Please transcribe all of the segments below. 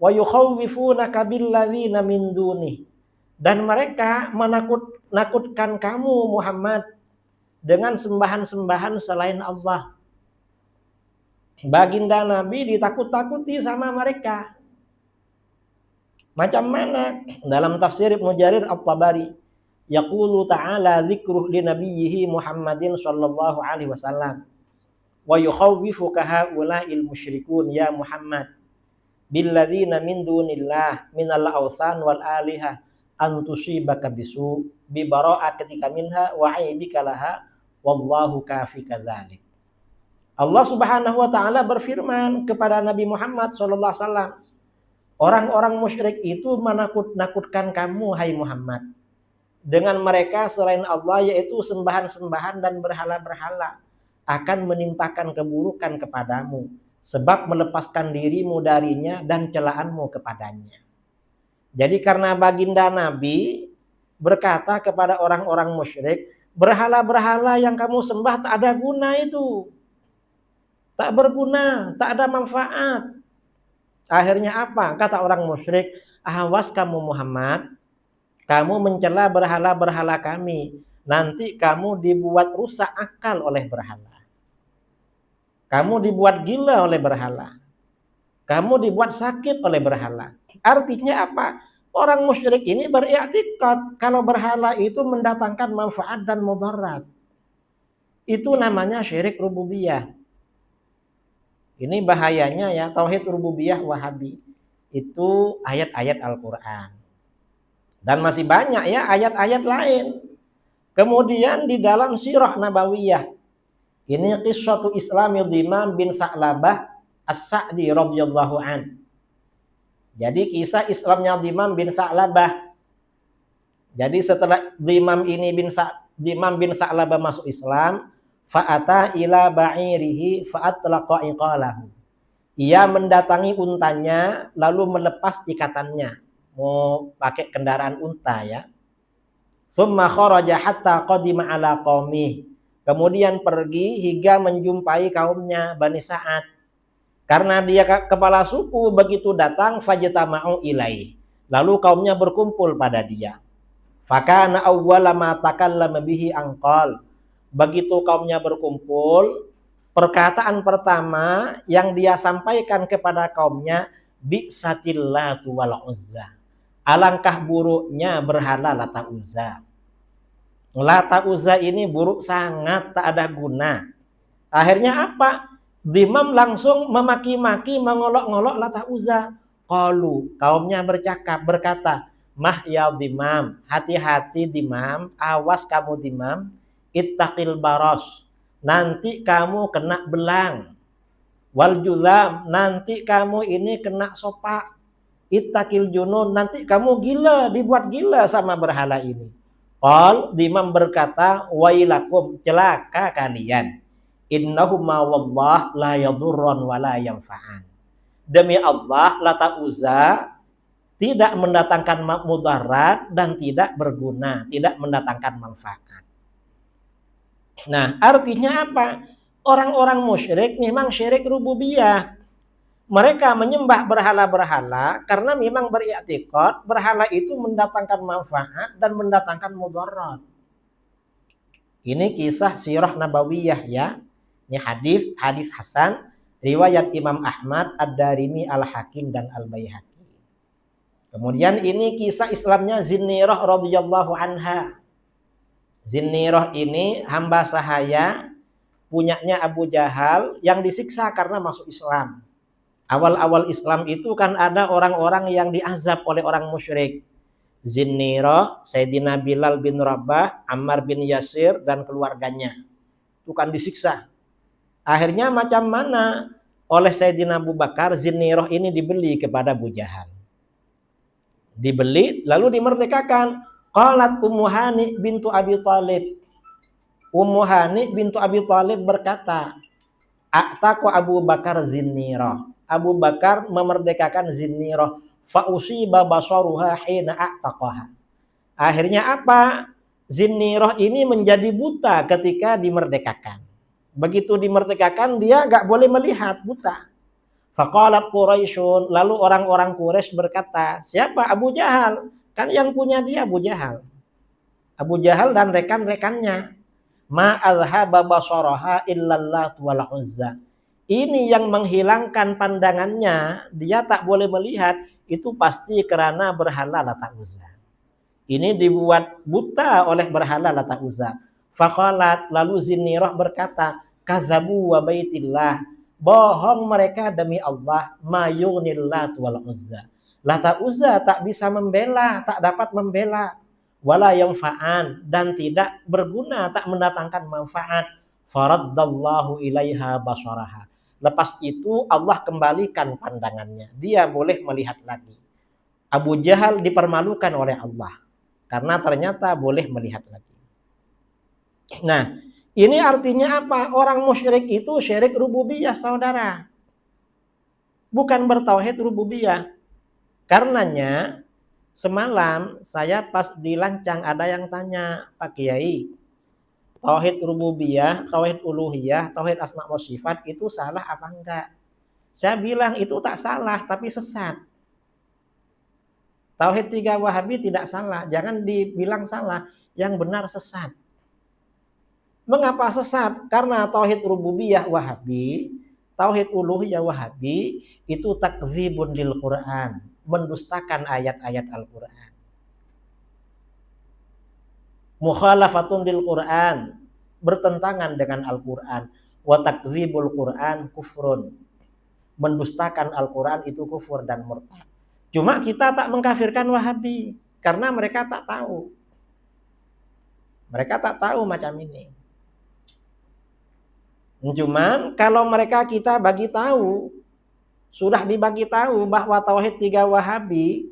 wa yukhawwifunaka billadzina min dunih, dan mereka menakutkan kamu Muhammad dengan sembahan-sembahan selain Allah. Baginda Nabi ditakut-takuti sama mereka. Macam mana? Dalam tafsir Ibnu Jarir At-Tabari, yaqulu ta'ala dzikruh li nabiyhi Muhammadin sallallahu alaihi wasallam wa yukhawwifuka haula'il musyrikun ya Muhammad billadzina min dunillah minal awthan wal alihah an tusibaka bisu bi bara'atika minha wa aibika laha wallahu kafika dzalik. Allah Subhanahu wa taala berfirman kepada Nabi Muhammad sallallahu alaihi wasallam, orang-orang musyrik itu menakut-nakutkan kamu hai Muhammad dengan mereka selain Allah, yaitu sembahan-sembahan dan berhala-berhala akan menimpakan keburukan kepadamu sebab melepaskan dirimu darinya dan celaanmu kepadanya. Jadi karena baginda Nabi berkata kepada orang-orang musyrik, berhala-berhala yang kamu sembah tak ada guna itu. Tak berguna, tak ada manfaat. Akhirnya apa? Kata orang musyrik, awas kamu Muhammad, kamu mencela berhala-berhala kami, nanti kamu dibuat rusak akal oleh berhala. Kamu dibuat gila oleh berhala. Kamu dibuat sakit oleh berhala. Artinya apa? Orang musyrik ini beriktikad kalau berhala itu mendatangkan manfaat dan mudarat. Itu namanya syirik rububiyah. Ini bahayanya ya, tauhid rububiyah Wahabi. Itu ayat-ayat Al-Qur'an. Dan masih banyak ya ayat-ayat lain. Kemudian di dalam sirah nabawiyah, ini qissatu Islami Dhimam bin Sa'labah As-Sa'di radhiyallahu an. Jadi kisah Islamnya Dhimam bin Sa'labah. Jadi setelah Dhimam bin Sa'labah masuk Islam, fa'ata ila ba'irihi fa'atlaqa iqalahu. Ia mendatangi untanya lalu melepas ikatannya. Mau pakai kendaraan unta ya. Tsumma kharaja hatta qadima ala qaumih. Kemudian pergi hingga menjumpai kaumnya Bani Sa'ad. Karena dia kepala suku, begitu datang fajtama'u ilaih. Lalu kaumnya berkumpul pada dia. Fakana awwala ma takallama bihi anqal. Begitu kaumnya berkumpul, perkataan pertama yang dia sampaikan kepada kaumnya, bi'satillatu wal uzza. Alangkah buruknya berhala Lata Uzza. Lata Uzza ini buruk sangat, tak ada guna. Akhirnya apa? Dhimam langsung memaki-maki, mengolok-ngolok Lata Uzza. Qalu, kaumnya berkata, mah ya Dhimam, hati-hati Dhimam, awas kamu Dhimam, ittaqil baros, nanti kamu kena belang. Wal juzam, nanti kamu ini kena sopak. Ittaqil junun, nanti kamu gila, dibuat gila sama berhala ini. Qal, Dhimam berkata, wailakum, celaka kalian. Innahuma wallah la yadurran wa la yanfa'an. Demi Allah, Lata Uzza tidak mendatangkan mudarat dan tidak berguna, tidak mendatangkan manfaat. Nah, artinya apa? Orang-orang musyrik memang syirik rububiyah. Mereka menyembah berhala-berhala karena memang beriktikad berhala itu mendatangkan manfaat dan mendatangkan mudarat. Ini kisah sirah nabawiyah ya. Ini hadis hasan riwayat Imam Ahmad, Ad-Darimi, Al-Hakim dan Al-Baihaqi. Kemudian ini kisah Islamnya Zinnirah radhiyallahu anha. Zinnirah ini hamba sahaya punyanya Abu Jahal yang disiksa karena masuk Islam. Awal-awal Islam itu kan ada orang-orang yang diazab oleh orang musyrik. Zinnirah, Sayyidina Bilal bin Rabah, Ammar bin Yasir dan keluarganya. Itu kan disiksa. Akhirnya macam mana? Oleh Sayyidina Abu Bakar, Zinnirah ini dibeli kepada Abu Jahal. Dibeli lalu dimerdekakan. Qalat Ummu Hani bintu Abi Thalib. Ummu Hani bintu Abi Thalib berkata, A'taqa Abu Bakar Zinnirah. Abu Bakar memerdekakan Zinnirah. Fa'usiba basaruha hina a'taqaha. Akhirnya apa? Zinnirah ini menjadi buta ketika dimerdekakan. Begitu dimerdekakan dia gak boleh melihat, buta. Faqalat Quraisyun, lalu orang-orang Quraisy berkata, siapa? Abu Jahal. Kan yang punya dia Abu Jahal. Abu Jahal dan rekan-rekannya. Ma azhaba basaraha illallah wal uzza. Ini yang menghilangkan pandangannya, dia tak boleh melihat, itu pasti karena berhala Lata Uzza. Ini dibuat buta oleh berhala Lata Uzza. Faqalat, lalu Zinnirah berkata, kazabu wa baitillah, bohong mereka demi Allah, mayunillah wal uzza. Lata Uzza tak bisa membela, tak dapat membela. Wala yanfa'an, dan tidak berguna, tak mendatangkan manfaat. Faraddallahu ilaiha basaraha. Lepas itu Allah kembalikan pandangannya. Dia boleh melihat lagi. Abu Jahal dipermalukan oleh Allah karena ternyata boleh melihat lagi. Nah, ini artinya apa? Orang musyrik itu syirik rububiyah, saudara. Bukan bertauhid rububiyah. Karenanya semalam saya pas di Lancang ada yang tanya, Pak Kiai, tauhid rububiyah, tauhid uluhiyah, tauhid asma wa sifat itu salah apa enggak? Saya bilang itu tak salah tapi sesat. Tauhid 3 Wahabi tidak salah, jangan dibilang salah, yang benar sesat. Mengapa sesat? Karena tauhid rububiyah Wahabi, tauhid uluhiyah Wahabi itu takdzibun lil Quran, mendustakan ayat-ayat Al-Quran. Mukhalafatun lil Quran, bertentangan dengan Al-Quran. Wa takdzibul Quran kufrun, mendustakan Al-Quran itu kufur dan murtad. Cuma kita tak mengkafirkan Wahabi karena mereka tak tahu. Mereka tak tahu macam ini. Cuman kalau mereka kita bagi tahu, sudah dibagi tahu bahwa tauhid 3 Wahabi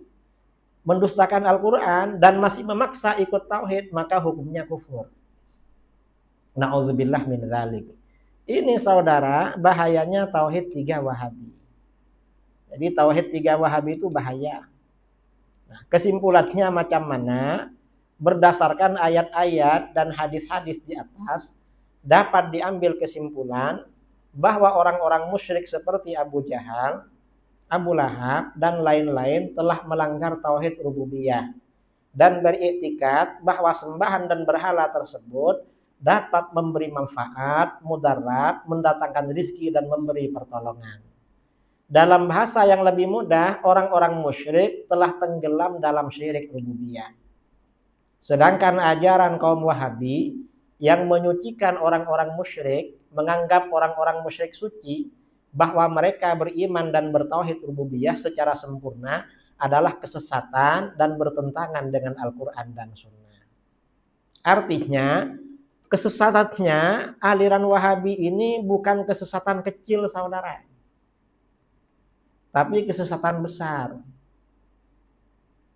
mendustakan Al-Quran dan masih memaksa ikut tauhid, maka hukumnya kufur. Na'udzubillah min dzalik. Ini saudara bahayanya tauhid 3 Wahabi. Jadi tauhid 3 Wahabi itu bahaya. Nah, kesimpulannya macam mana? Berdasarkan ayat-ayat dan hadis-hadis di atas dapat diambil kesimpulan bahwa orang-orang musyrik seperti Abu Jahal, Abu Lahab, dan lain-lain telah melanggar tauhid rububiyah dan beriktikad bahwa sembahan dan berhala tersebut dapat memberi manfaat, mudarat, mendatangkan rizki dan memberi pertolongan. Dalam bahasa yang lebih mudah, orang-orang musyrik telah tenggelam dalam syirik rububiyah. Sedangkan ajaran kaum Wahabi yang menyucikan orang-orang musyrik, menganggap orang-orang musyrik suci, bahwa mereka beriman dan bertauhid rububiyah secara sempurna adalah kesesatan dan bertentangan dengan Al-Quran dan Sunnah. Artinya, kesesatannya aliran Wahabi ini bukan kesesatan kecil, saudara, tapi kesesatan besar.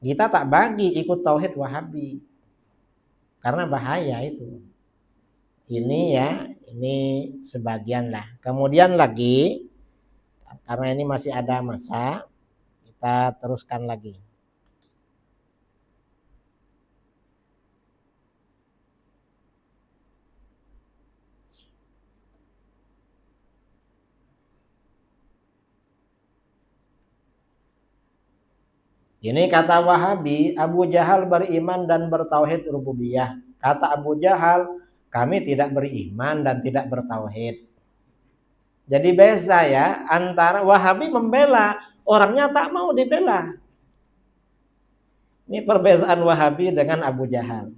Kita tak bagi ikut tauhid Wahabi karena bahaya itu. Ini ya, ini sebagian lah. Kemudian lagi, karena ini masih ada masa, kita teruskan lagi. Ini kata Wahabi, Abu Jahal beriman dan bertauhid rububiyah. Kata Abu Jahal, kami tidak beriman dan tidak bertauhid. Jadi beza ya, antara Wahabi membela, orangnya tak mau dibela. Ini perbezaan Wahabi dengan Abu Jahal.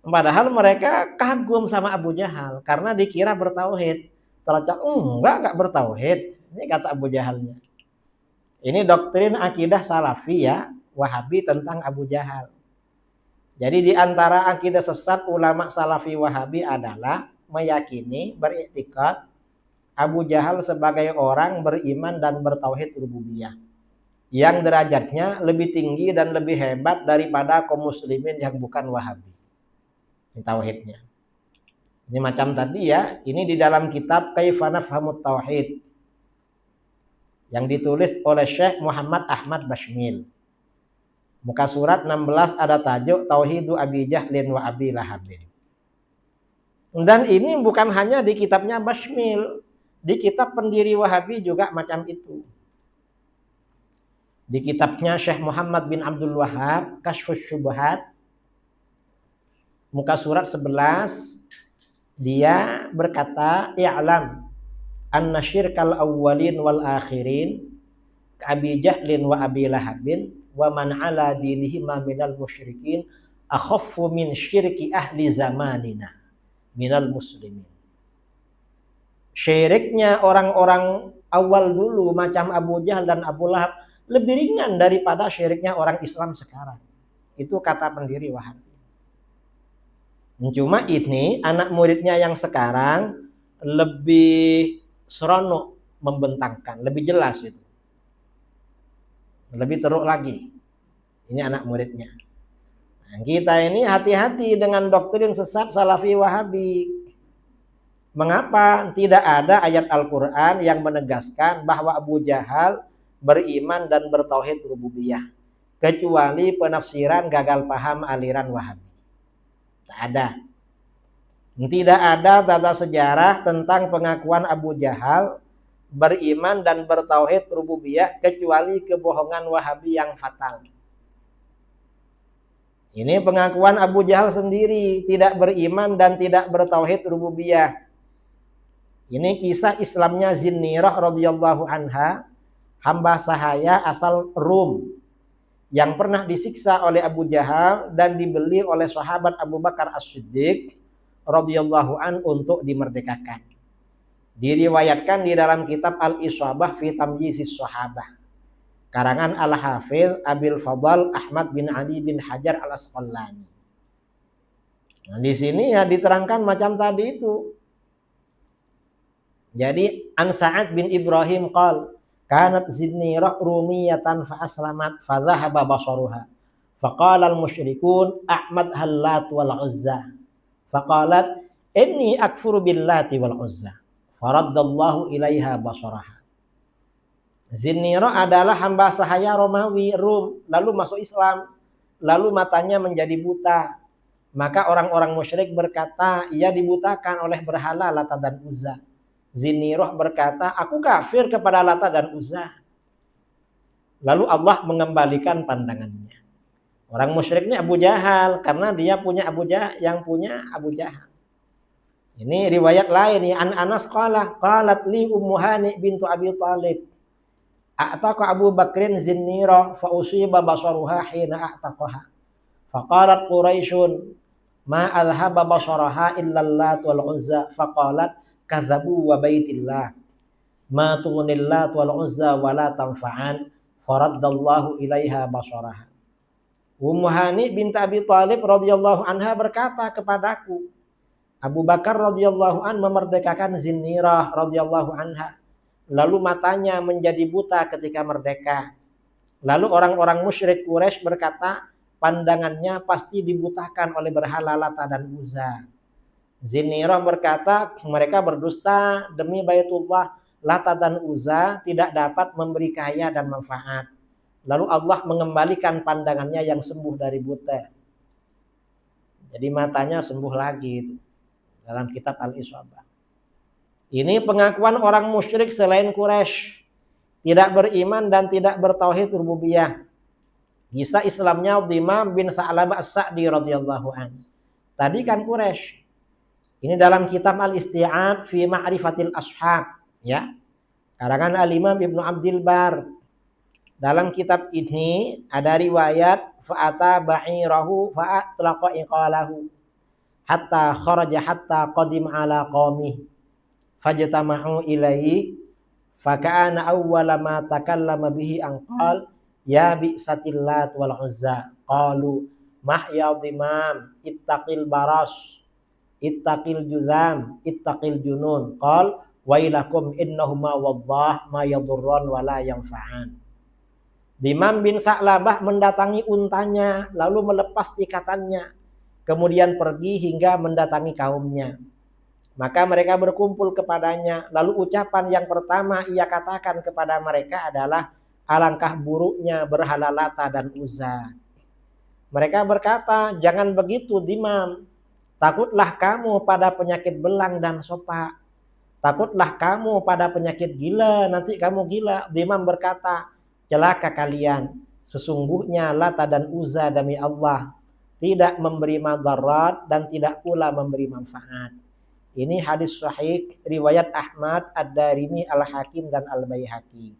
Padahal mereka kagum sama Abu Jahal karena dikira bertauhid. Ternyata enggak bertauhid. Ini kata Abu Jahalnya. Ini doktrin akidah Salafi ya, Wahabi tentang Abu Jahal. Jadi di antara akidah sesat ulama Salafi Wahabi adalah meyakini, beriktikad Abu Jahal sebagai orang beriman dan bertauhid rububiyah yang derajatnya lebih tinggi dan lebih hebat daripada kaum muslimin yang bukan Wahabi. Ini tauhidnya. Ini macam tadi ya, ini di dalam kitab Kaifa Nafhamut Tauhid yang ditulis oleh Syekh Muhammad Ahmad Bashmil. Muka surat 16 ada tajuk Tauhidu Abi Jahlin wa Abi Lahabin. Dan ini bukan hanya di kitabnya Bashmil, Di kitab pendiri Wahabi juga macam itu. Di kitabnya Syekh Muhammad bin Abdul Wahhab, Kashfus Syubhat, muka surat 11, dia berkata, "I'lam anna syirkal awwalin wal akhirin Abi Jahlin wa Abi Lahabin wa man ala dinihima minal musyrikin akhaffu min syirki ahli zamanina minal muslimin." Syiriknya orang-orang awal dulu macam Abu Jahal dan Abu Lahab lebih ringan daripada syiriknya orang Islam sekarang. Itu kata pendiri Wahabi. Cuma ini anak muridnya yang sekarang lebih seronok membentangkan, lebih jelas itu. Lebih teruk lagi. Ini anak muridnya. Nah, kita ini hati-hati dengan doktrin sesat Salafi Wahabi. Mengapa tidak ada ayat Al-Quran yang menegaskan bahwa Abu Jahal beriman dan bertauhid rububiyah, kecuali penafsiran gagal paham aliran Wahabi? Tak ada. Tidak ada tata sejarah tentang pengakuan Abu Jahal beriman dan bertauhid rububiyah kecuali kebohongan Wahabi yang fatal. Ini pengakuan Abu Jahal sendiri, tidak beriman dan tidak bertauhid rububiyah. Ini kisah Islamnya Zinnirah radhiyallahu anha, hamba sahaya asal Rum yang pernah disiksa oleh Abu Jahal dan dibeli oleh sahabat Abu Bakar As-Siddiq radhiyallahu an untuk dimerdekakan. Diriwayatkan di dalam kitab Al-Isabah fi Tamyizis Sahabah, karangan Al-Hafidz Abil Fadl Ahmad bin Ali bin Hajar Al-Asqalani. Nah, di sini ya diterangkan macam tadi itu. Jadi An Sa'ad bin Ibrahim qal kanat Zinnirah rumiyatan fa aslamat fa dhahaba basaruha faqala al musyrikun Ahmad Hallat wal Uzza faqalat inni akfuru billati wal Uzza faraddallahu ilaiha basaraha. Zinnirah adalah hamba sahaya Romawi Rum, lalu masuk Islam, lalu matanya menjadi buta. Maka orang-orang musyrik berkata ia dibutakan oleh berhala Lata dan Uzza. Zinnirah berkata, aku kafir kepada Lata dan Uzza. Lalu Allah mengembalikan pandangannya. Orang musyrik ini Abu Jahal, karena dia punya Abu Jahal, yang punya Abu Jahal. Ini riwayat lain ya, An Anas qalat li Ummu Hani bintu Abi Thalib a'taqa Abu Bakrin Zinnirah fa usiba basaruha hina a'taqaha. Faqalat Quraisyun ma adhaba basaraha illa Lat wal Uzza faqalat kadzabu wa baitillah ma tughnil Lat wal Uzza wa la tanfa'an faraddallahu ilaiha basaraha. Ummu Hani binti Abi Thalib radhiyallahu anha berkata kepadaku, Abu Bakar radhiyallahu an memerdekakan Zinnirah radhiyallahu anha, lalu matanya menjadi buta ketika merdeka. Lalu orang-orang musyrik Quraisy berkata, pandangannya pasti dibutakan oleh berhala Lata dan Uzza. Zinnirah berkata, mereka berdusta demi Baitullah, Lata dan Uzza tidak dapat memberi kaya dan manfaat. Lalu Allah mengembalikan pandangannya yang sembuh dari buta. Jadi matanya sembuh lagi itu. Dalam kitab Al-Isabah. Ini pengakuan orang musyrik selain Quraisy, tidak beriman dan tidak bertauhid rububiyah. Kisah Islamnya Dhimam bin Sa'labah As-Sa'di radhiyallahu an. Tadi kan Quraisy. Ini dalam kitab Al-Isti'ab fi Ma'rifatil Ashab, ya. Karangan Al-Imam Ibnu Abdil Bar. Dalam kitab ini ada riwayat fa'ata ba'irahu fa'atlaqa iqalahu hatta kharaja hatta qadim ala qaumih fajtama'u ilaihi faka'ana awwala ma takallama bihi an qal ya bi'satil Lat wal Uzza qalu mahya dhimam ittaqil baras ittaqil juzam ittaqil junun qal wailakum innahuma wallah ma yadurran wala yanfa'an. Dhimam bin Sa'labah mendatangi untanya lalu melepas ikatannya, kemudian pergi hingga mendatangi kaumnya. Maka mereka berkumpul kepadanya. Lalu ucapan yang pertama ia katakan kepada mereka adalah, alangkah buruknya berhala Lata dan Uzza. Mereka berkata, jangan begitu Dhimam. Takutlah kamu pada penyakit belang dan sopak. Takutlah kamu pada penyakit gila, nanti kamu gila. Imam berkata, celaka kalian. Sesungguhnya Lata dan Uzza demi Allah tidak memberi madarat dan tidak pula memberi manfaat. Ini hadis sahih riwayat Ahmad, Ad-Darimi, Al-Hakim dan Al-Baihaqi.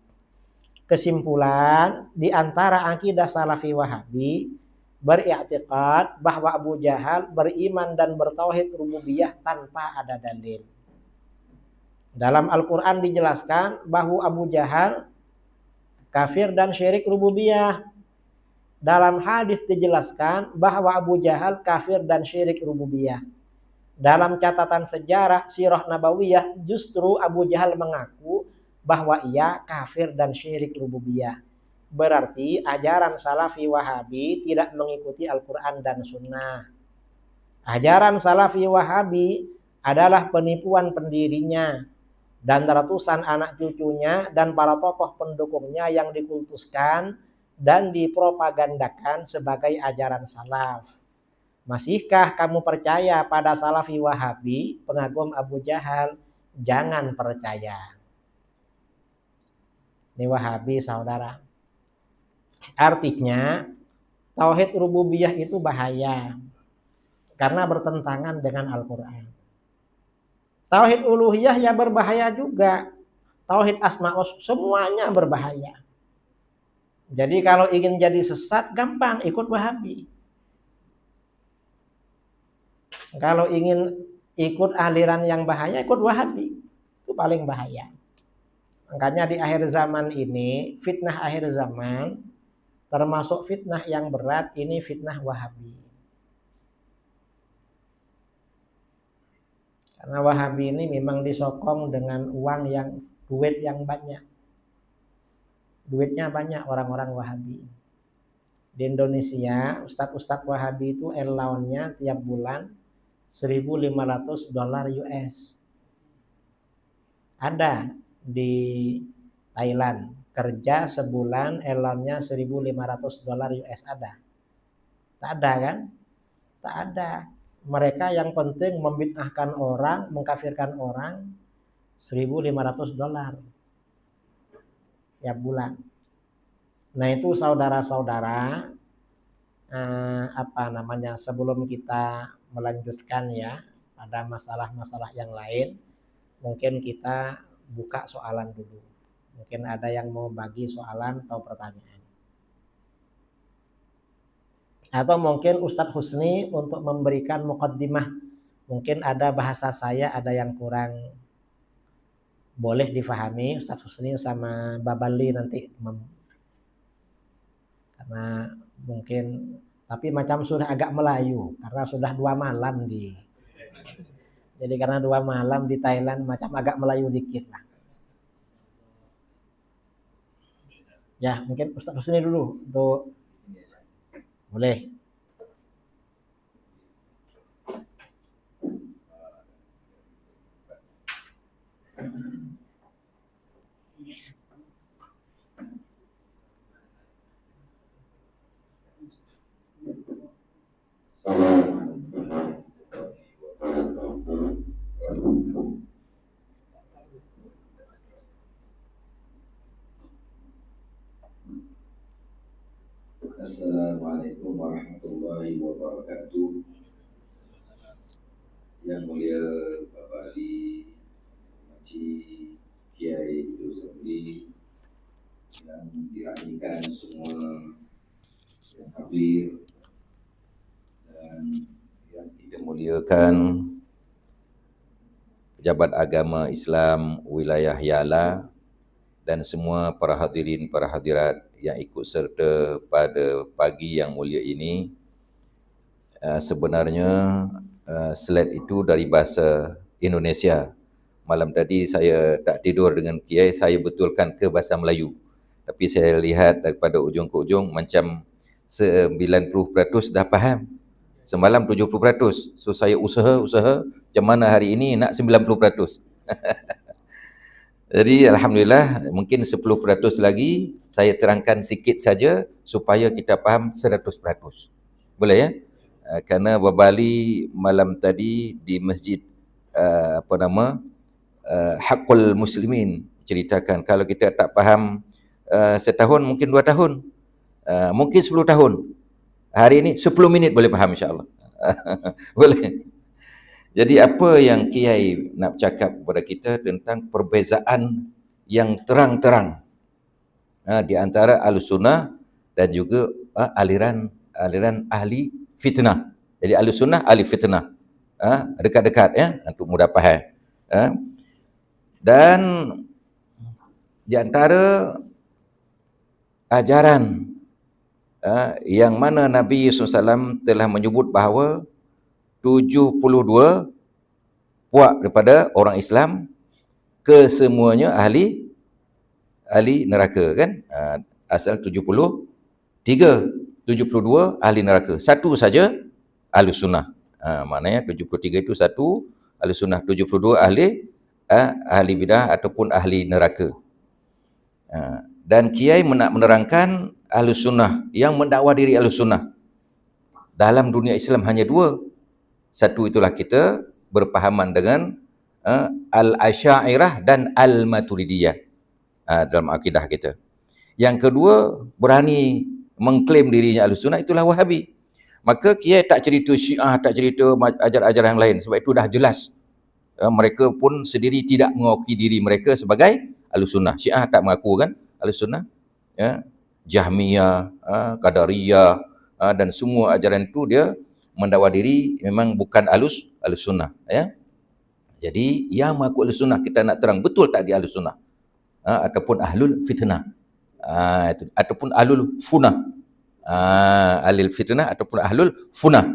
Kesimpulan, di antara akidah Salafi Wahabi beriktikad bahwa Abu Jahal beriman dan bertauhid rububiyah tanpa ada dalil. Dalam Al-Quran dijelaskan bahwa Abu Jahal kafir dan syirik rububiyah. Dalam hadis dijelaskan bahwa Abu Jahal kafir dan syirik rububiyah. Dalam catatan sejarah Sirah Nabawiyah justru Abu Jahal mengaku bahwa ia kafir dan syirik rububiyah. Berarti ajaran Salafi Wahabi tidak mengikuti Al-Quran dan Sunnah. Ajaran Salafi Wahabi adalah penipuan pendirinya dan ratusan anak cucunya dan para tokoh pendukungnya yang dikultuskan dan dipropagandakan sebagai ajaran salaf. Masihkah kamu percaya pada Salafi Wahabi, pengagum Abu Jahal? Jangan percaya. Ini Wahabi saudara. Artinya tauhid rububiyah itu bahaya karena bertentangan dengan Al-Quran. Tauhid uluhiyah ya berbahaya juga. Tauhid asma' semuanya berbahaya. Jadi kalau ingin jadi sesat gampang ikut Wahabi. Kalau ingin ikut aliran yang bahaya ikut Wahabi. Itu paling bahaya. Makanya di akhir zaman ini, fitnah akhir zaman termasuk fitnah yang berat ini fitnah Wahabi. Karena Wahabi ini memang disokong dengan duit yang banyak. Duitnya banyak orang-orang Wahabi. Di Indonesia, ustadz-ustadz Wahabi itu allowance-nya tiap bulan $1.500 US. Ada di Thailand, kerja sebulan allowance-nya $1.500 US ada. Tak ada kan? Tak ada. Mereka yang penting membid'ahkan orang, mengkafirkan orang, $1.500 tiap bulan. Nah itu saudara-saudara, sebelum kita melanjutkan ya pada masalah-masalah yang lain, mungkin kita buka soalan dulu. Mungkin ada yang mau bagi soalan atau pertanyaan. Atau mungkin Ustadz Husni untuk memberikan muqaddimah. Mungkin ada bahasa saya ada yang kurang boleh difahami. Ustadz Husni sama Babali nanti. Karena mungkin, tapi macam sudah agak Melayu. Karena sudah 2 malam jadi karena 2 malam di Thailand macam agak Melayu dikit lah. Ya mungkin Ustadz Husni dulu untuk boleh. Assalamualaikum warahmatullahi wabarakatuh. Yang mulia Bapak Ali, Haji Kiai Idul Sabri, yang dirahimkan semua yang hadir dan yang kita muliakan pejabat agama Islam wilayah Yala dan semua para hadirin para hadirat yang ikut serta pada pagi yang mulia ini. Sebenarnya slide itu dari bahasa Indonesia. Malam tadi saya tak tidur dengan Kiai, saya betulkan ke bahasa Melayu. Tapi saya lihat daripada ujung ke ujung macam 90% dah faham. Semalam 70%. So saya usaha macam mana hari ini nak 90%. Jadi alhamdulillah mungkin 10% lagi saya terangkan sikit saja supaya kita faham 100%. Boleh ya? Kerana Babali malam tadi di masjid Haqqul Muslimin ceritakan kalau kita tak faham setahun, mungkin 2 tahun, mungkin 10 tahun. Hari ini 10 minit boleh faham insya-Allah. Boleh. Jadi apa yang Kiai nak cakap kepada kita tentang perbezaan yang terang-terang di antara Ahlussunnah dan juga aliran ahli fitnah. Jadi Ahlussunnah ahli fitnah. Dekat-dekat ya untuk mudah faham. Dan di antara ajaran yang mana Nabi SAW telah menyebut bahawa 72 puak daripada orang Islam kesemuanya ahli neraka kan. Asal 72 ahli neraka. Satu saja Ahlussunnah. Maknanya 73 itu satu Ahlussunnah, 72 ahli bidah ataupun ahli neraka. Dan Kiai nak menerangkan Ahlussunnah yang mendakwa diri Ahlussunnah dalam dunia Islam hanya 2. Satu itulah kita berpahaman dengan Al-Asy'ariyah dan Al-Maturidiyah dalam akidah kita. Yang kedua, berani mengklaim dirinya Ahlussunnah, itulah Wahabi. Maka Kiai tak cerita Syiah, tak cerita ajaran-ajaran yang lain, sebab itu dah jelas. Mereka pun sendiri tidak mengakui diri mereka sebagai Ahlussunnah. Syiah tak mengaku kan Ahlussunnah. Jahmiyah, Qadariyah dan semua ajaran itu dia mendakwa diri memang bukan Ahlussunnah ya. Jadi yang mengaku Ahlussunnah kita nak terang betul tak dia Ahlussunnah ataupun ahlul fitnah ataupun ahlul funah. Ahlul fitnah ataupun ahlul funah.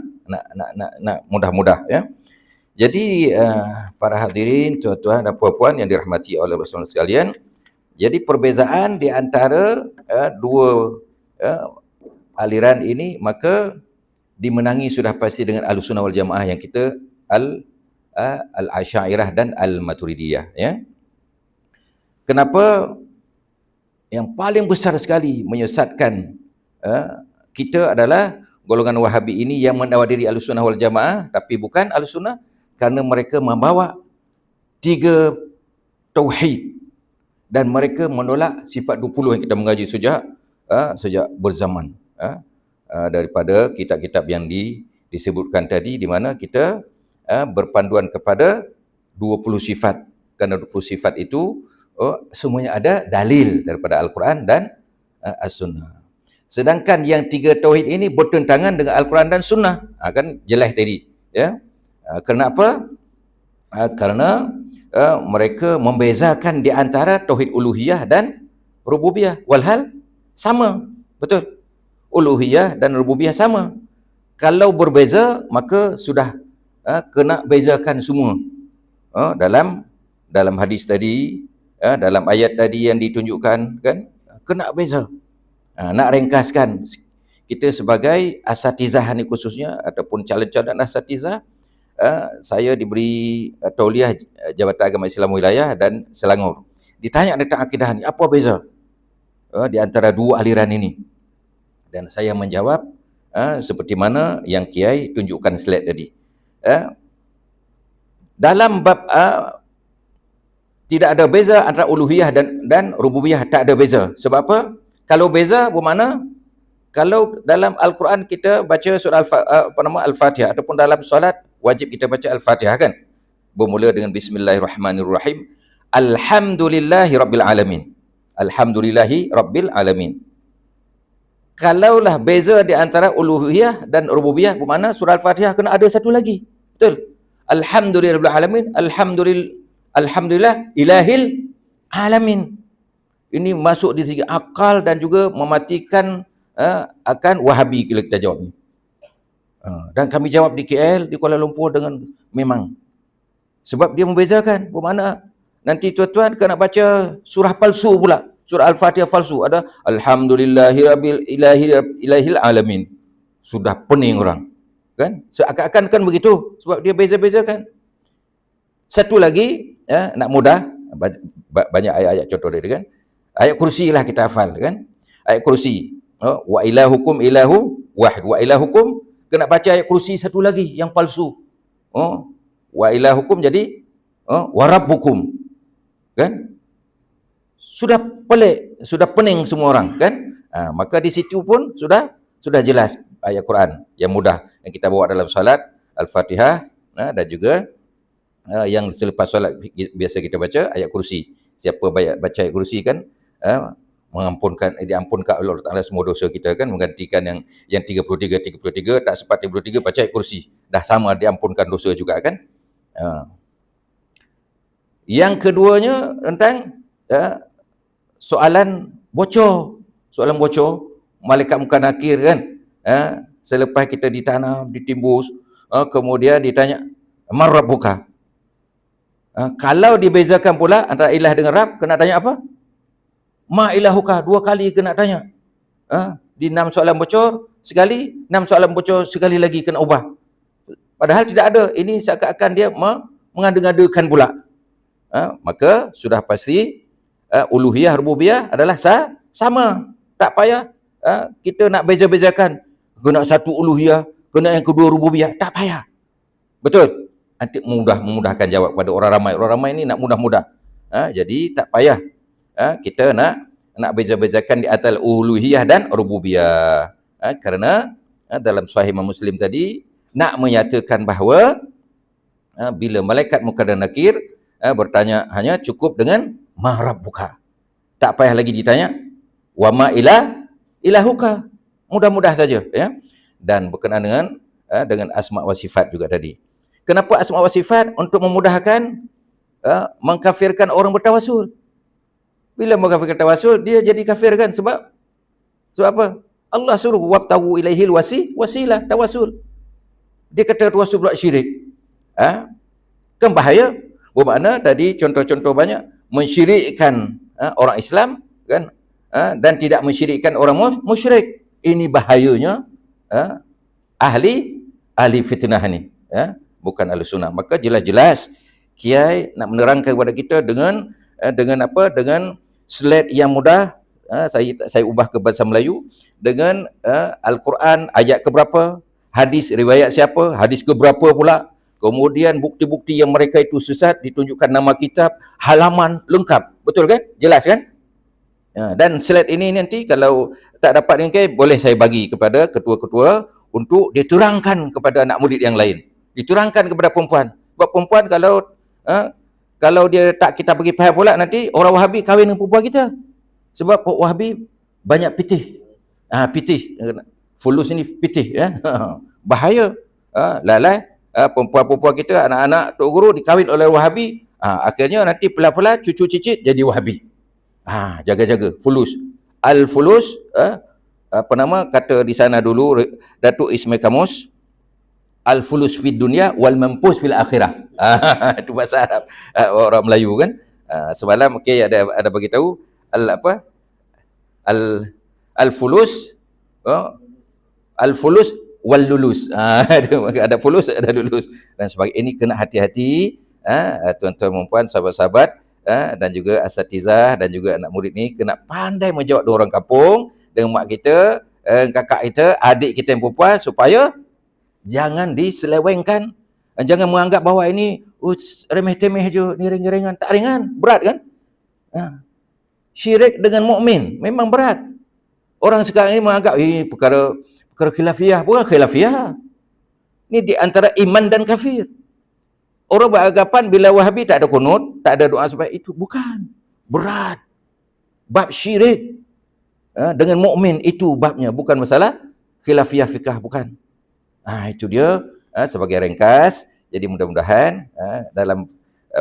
Nak mudah-mudah ya. Jadi para hadirin, tuan-tuan dan puan-puan yang dirahmati oleh Rasulullah sekalian, jadi perbezaan di antara dua aliran ini maka dimenangi sudah pasti dengan Ahlussunnah wal Jamaah yang kita Al-Asy'ariyah dan Al-Maturidiyah ya. Kenapa yang paling besar sekali menyesatkan kita adalah golongan Wahabi ini yang mendakwa diri Ahlussunnah wal Jamaah tapi bukan Ahlussunnah, kerana mereka membawa 3 tauhid dan mereka menolak sifat 20 yang kita mengaji sejak berzaman daripada kitab-kitab yang disebutkan tadi, di mana kita berpanduan kepada 20 sifat, kerana 20 sifat itu semuanya ada dalil daripada Al-Quran dan As-Sunnah. Sedangkan yang 3 tauhid ini bertentangan dengan Al-Quran dan Sunnah. Kan jelas tadi ya. Kenapa? Kerana mereka membezakan di antara tauhid uluhiyah dan rububiyah. Walhal sama, betul. Uluhiyah dan rububiyah sama. Kalau berbeza maka sudah kena bezakan semua. Dalam hadis tadi, dalam ayat tadi yang ditunjukkan kan, kena beza. Nak ringkaskan, kita sebagai asatizah ni khususnya ataupun calon-calon asatizah, saya diberi tauliah Jabatan Agama Islam Wilayah dan Selangor. Ditanya tentang akidah ni, apa beza di antara dua aliran ini? Dan saya menjawab seperti mana yang Kiai tunjukkan slide tadi. Dalam bab tidak ada beza antara uluhiyah dan rububiyah, tak ada beza. Sebab apa? Kalau beza bermakna kalau dalam Al-Quran kita baca surah Al-Fatihah ataupun dalam solat wajib kita baca Al-Fatihah kan? Bermula dengan Bismillahirrahmanirrahim. Alhamdulillahi Rabbil Alamin. Alhamdulillahi Rabbil Alamin. Kalaulah beza di antara uluhiyah dan rububiyah, bermakna surah Al-Fatihah kena ada satu lagi. Betul? Alhamdulillahi Rabbil Alamin. Alhamdulillah Ilahil Alamin. Ini masuk di segi akal dan juga mematikan akan Wahabi bila kita jawab ni. Dan kami jawab di KL, di Kuala Lumpur dengan memang. Sebab dia membezakan. Bermakna nanti tuan-tuan kena baca surah palsu pula. Surah Al-Fatihah palsu. Ada Alhamdulillahi Rabbil Ilahil Alamin. Sudah pening orang. Kan? Seakan-akan kan begitu. Sebab dia beza-bezakan. Satu lagi, nak mudah. Banyak ayat-ayat contoh dia kan. Ayat kursi lah kita hafal kan. Ayat kursi. Wa ilahukum ilahu wahid. Wa ilahukum, kena baca ayat kursi satu lagi yang palsu. Wa ilahukum jadi wa rabbukum. kan? Sudah pelik, sudah pening semua orang, kan? Maka di situ pun sudah jelas ayat Quran yang mudah yang kita bawa dalam salat, Al-Fatihah, dan juga yang selepas salat biasa kita baca ayat kursi. Siapa baca ayat kursi kan diampunkan oleh Allah Taala semua dosa kita, kan, menggantikan yang 33 tak sempat 33 baca ayat kursi. Dah sama diampunkan dosa juga, kan? Yang keduanya tentang soalan bocor, malaikat muka nakir, kan, selepas kita ditanam, ditimbus, kemudian ditanya man rabbuka. Kalau dibezakan pula antara ilah dengan Rab, kena tanya apa? Ma ilahuka, 2 kali kena tanya. Di 6 soalan bocor sekali, 6 soalan bocor sekali lagi kena ubah. Padahal tidak ada. Ini seakan-akan dia mengada-ngadakan pula. Maka sudah pasti uluhiyah, rububiyah adalah sama. Tak payah kita nak beza-bezakan. Kena satu uluhiyah, kena yang kedua rububiyah. Tak payah. Betul? Nanti memudahkan jawab pada orang ramai. Orang ramai ni nak mudah-mudah. Jadi tak payah kita nak beza-bezakan di antara uluhiyah dan rububiyah. Kerana dalam Sahih Imam Muslim tadi nak menyatakan bahawa bila malaikat munkar dan nakir bertanya, hanya cukup dengan ma rabbuka. Tak payah lagi ditanya wa ma ilahuka. Mudah-mudah saja, ya. Dan berkenaan dengan asma wa sifat juga tadi. Kenapa asma wa sifat? Untuk memudahkan mengkafirkan orang bertawasul. Bila mengkafirkan tawasul, dia jadi kafir, kan? Sebab apa? Allah suruh wabtagu ilaihil wasilah, tawasul. Dia kata tawasul pula syirik. Kan bahaya. Bermakna tadi contoh-contoh banyak mensyirikkan orang Islam, kan, dan tidak mensyirikkan orang musyrik. Ini bahayanya ahli fitnah ni, bukan ahli sunnah. Maka jelas-jelas kiai nak menerangkan kepada kita dengan apa? Dengan slide yang mudah. Saya ubah ke bahasa Melayu dengan Al-Quran ayat keberapa, hadis riwayat siapa, hadis keberapa pula. Kemudian bukti-bukti yang mereka itu sesat, ditunjukkan nama kitab, halaman lengkap. Betul, kan? Jelas, kan? Dan slide ini nanti kalau tak dapat ni, boleh saya bagi kepada ketua-ketua untuk diterangkan kepada anak murid yang lain. Diterangkan kepada perempuan. Sebab perempuan kalau dia tak kita bagi faham pula, nanti orang Wahabi kahwin dengan perempuan kita. Sebab Wahabi banyak pitih. Pitih. Fulus ni pitih, ya. Bahaya. Perempuan-perempuan kita, anak-anak Tok Guru dikahwin oleh Wahabi. Akhirnya nanti pelan-pelan cucu cicit jadi Wahabi. Jaga-jaga. Fulus. Al-fulus, apa nama kata di sana dulu Datuk Ismail Kamus, al-fulus fid dunya wal mampus fil akhirah. Itu bahasa Arab orang Melayu, kan. Semalam ada bagi tahu al-fulus al-fulus wal lulus. Ada fulus, ada lulus dan sebagainya. Ini kena hati-hati, tuan-tuan dan puan, sahabat-sahabat, dan juga asatizah dan juga anak murid ni kena pandai menjawab dua orang kampung dengan mak kita, kakak kita, adik kita yang perempuan, supaya jangan diselewengkan, jangan menganggap bahawa ini remeh-temeh je, ni ringan-ringan. Tak ringan, berat, kan? Syirik dengan mukmin memang berat. Orang sekarang ini menganggap ini perkara khilafiyah. Bukan khilafiyah. Ini di antara iman dan kafir. Orang beranggapan bila Wahabi tak ada kunut, tak ada doa sebab itu. Bukan. Berat. Bab syirik dengan mukmin itu babnya. Bukan masalah khilafiyah fikah. Bukan. Itu dia sebagai ringkas. Jadi mudah-mudahan dalam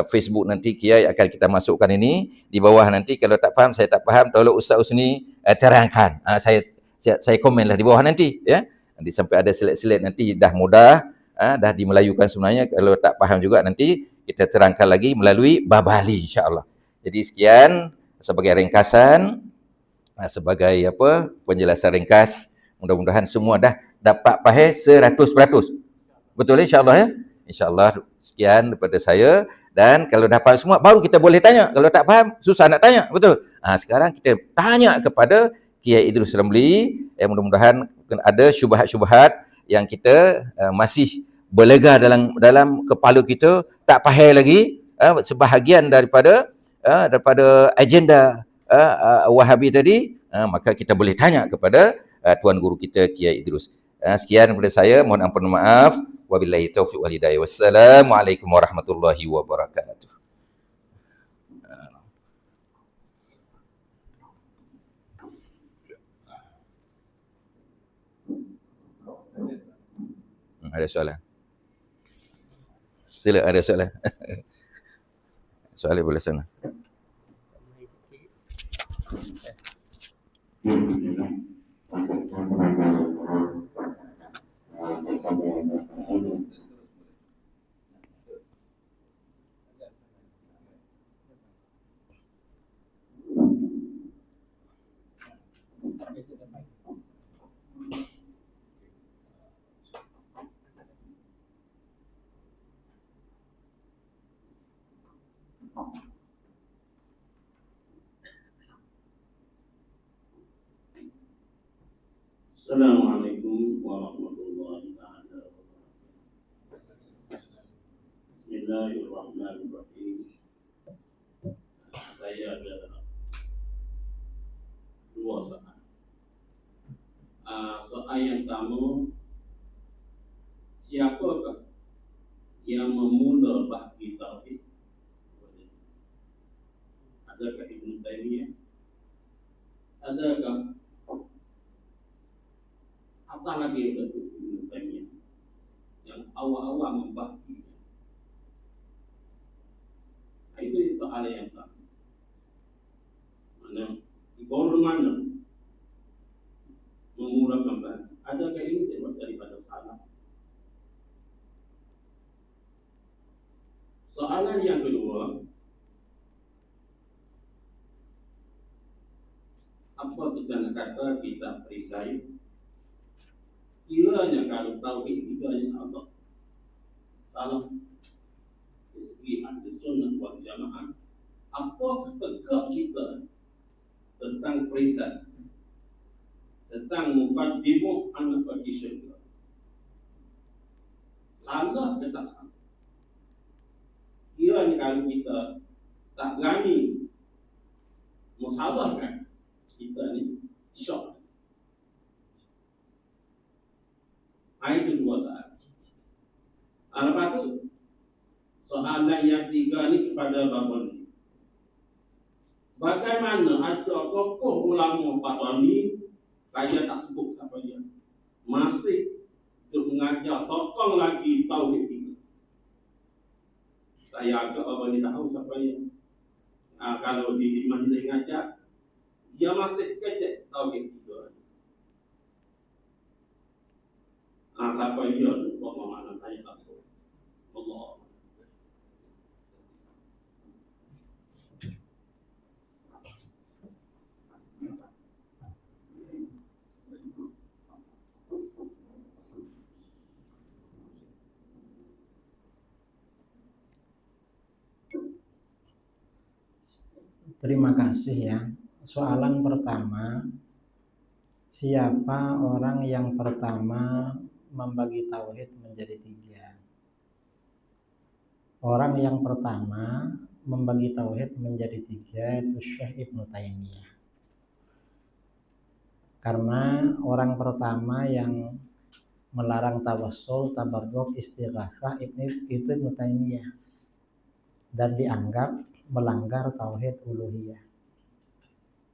Facebook nanti Kiai akan kita masukkan ini. Di bawah nanti kalau tak faham, saya tak faham, tolong Ustaz Usni terangkan. Saya komenlah di bawah nanti, ya. Nanti sampai ada slide-slide nanti dah mudah, dah dimelayukan sebenarnya. Kalau tak faham juga nanti kita terangkan lagi melalui Babali, insya-Allah. Jadi sekian sebagai ringkasan, sebagai penjelasan ringkas. Mudah-mudahan semua dah dapat faham 100%. Betul, insya-Allah, ya. InsyaAllah sekian daripada saya. Dan kalau dah faham semua, baru kita boleh tanya. Kalau tak faham, susah nak tanya. Betul? Sekarang kita tanya kepada Kiai Idrus Ramli. Mudah-mudahan ada syubhat-syubhat yang kita masih berlega dalam kepala kita, tak faham lagi. Sebahagian daripada daripada agenda Wahabi tadi, maka kita boleh tanya kepada tuan guru kita Kiai Idrus. Sekian daripada saya, mohon ampun maaf. Wabillahi taufiq wal hidayah. Wassalamualaikum warahmatullahi wabarakatuh. Ada soalan? Sila, ada soalan? Soalan boleh sana. Assalamualaikum warahmatullahi wabarakatuh. Bismillahirrahmanirrahim. Saya ada dua soal. Soal yang pertama, siapakah yang memula bahki tauhid? Adakah Ibnu Taimiyah? Adakah apa lagi betul Ibnu Taimiyah yang awal-awal membahki? Itu soal yang pertama. Mana golongan mana memulakan bahki? Adakah ini terbuat daripada salah? Soalan yang kedua, apa kita nak kata kita perisai? Kiranya kalau tauhid itu hanya salah dari segi ahli sunnah wal jamaah, apakah tegak kita tentang perisai, tentang muqaddimah anak bagi syurga? Salah ke tak salah? Kiranya kalau kita tak berani musawarahkan, kita ni syok. Itu dua soal. Lepas tu soalan yang tiga ni kepada Bapak ni, bagaimana ada tokoh ulama pada ni, saya tak sebut siapa dia, masih untuk mengajar sokong lagi tauhid ini. Saya agak Bapak ni tahu siapa dia. Kalau di majlis ngajar, dia masih kecek tauhid itu. Siapa dia tu? Bapak mana saya tak tahu. Allah. Terima kasih ya. Soalan pertama, siapa orang yang pertama membagi tauhid menjadi tiga? Orang yang pertama membagi tauhid menjadi tiga itu Syekh Ibnu Taimiyah. Karena orang pertama yang melarang tawassul, tabarruk, istighatsah itu Ibnu Taimiyah, dan dianggap melanggar tauhid uluhiyah.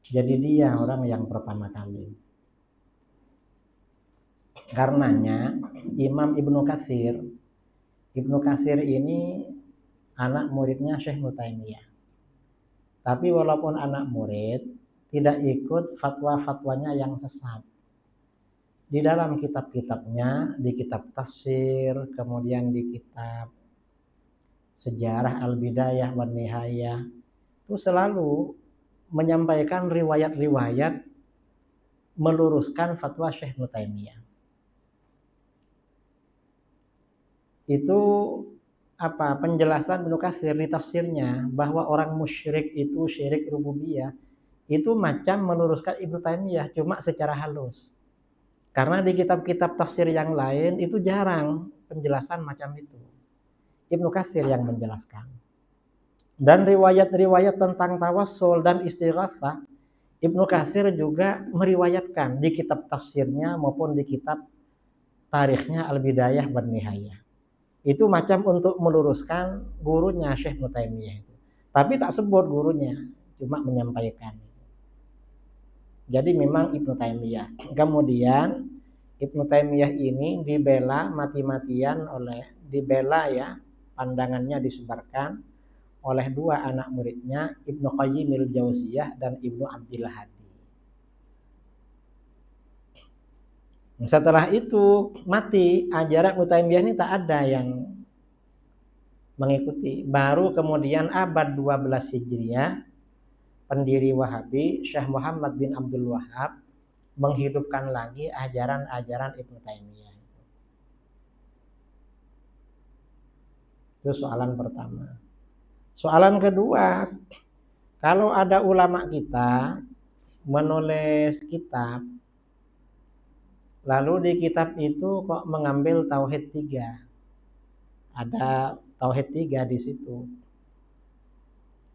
Jadi dia orang yang pertama kali. Karenanya Imam Ibnu Katsir ini anak muridnya Syekh Ibnu Taimiyah. Tapi walaupun anak murid, tidak ikut fatwa-fatwanya yang sesat. Di dalam kitab-kitabnya, di kitab tafsir, kemudian di kitab sejarah Al-Bidayah wan Nihayah, itu selalu menyampaikan riwayat-riwayat meluruskan fatwa Syekh Ibnu Taimiyah. Itu penjelasan Ibnu Katsir di tafsirnya, bahwa orang musyrik itu syirik rububiyah, itu macam meluruskan Ibnu Taimiyah, cuma secara halus. Karena di kitab-kitab tafsir yang lain itu jarang penjelasan macam itu. Ibnu Katsir yang menjelaskan. Dan riwayat-riwayat tentang tawassul dan istighatsah, Ibnu Katsir juga meriwayatkan di kitab tafsirnya maupun di kitab tarikhnya Al-Bidayah wan Nihayah. Itu macam untuk meluruskan gurunya Syekh Ibnu Taimiyah itu. Tapi tak sebut gurunya, cuma menyampaikan. Jadi memang Ibnu Taimiyah. Kemudian Ibnu Taimiyah ini dibela mati-matian dibela ya, pandangannya disebarkan oleh dua anak muridnya, Ibnu Qayyimil Jauziyah dan Ibnu Abdil Hadi. Setelah itu mati, ajaran Ibnu Taimiyah ini tak ada yang mengikuti. Baru kemudian abad 12 Hijriah, pendiri Wahabi Syekh Muhammad bin Abdul Wahhab menghidupkan lagi ajaran-ajaran Ibnu Taimiyah. Itu soalan pertama. Soalan kedua, kalau ada ulama kita menulis kitab, lalu di kitab itu kok mengambil tauhid 3. Ada tauhid 3 di situ.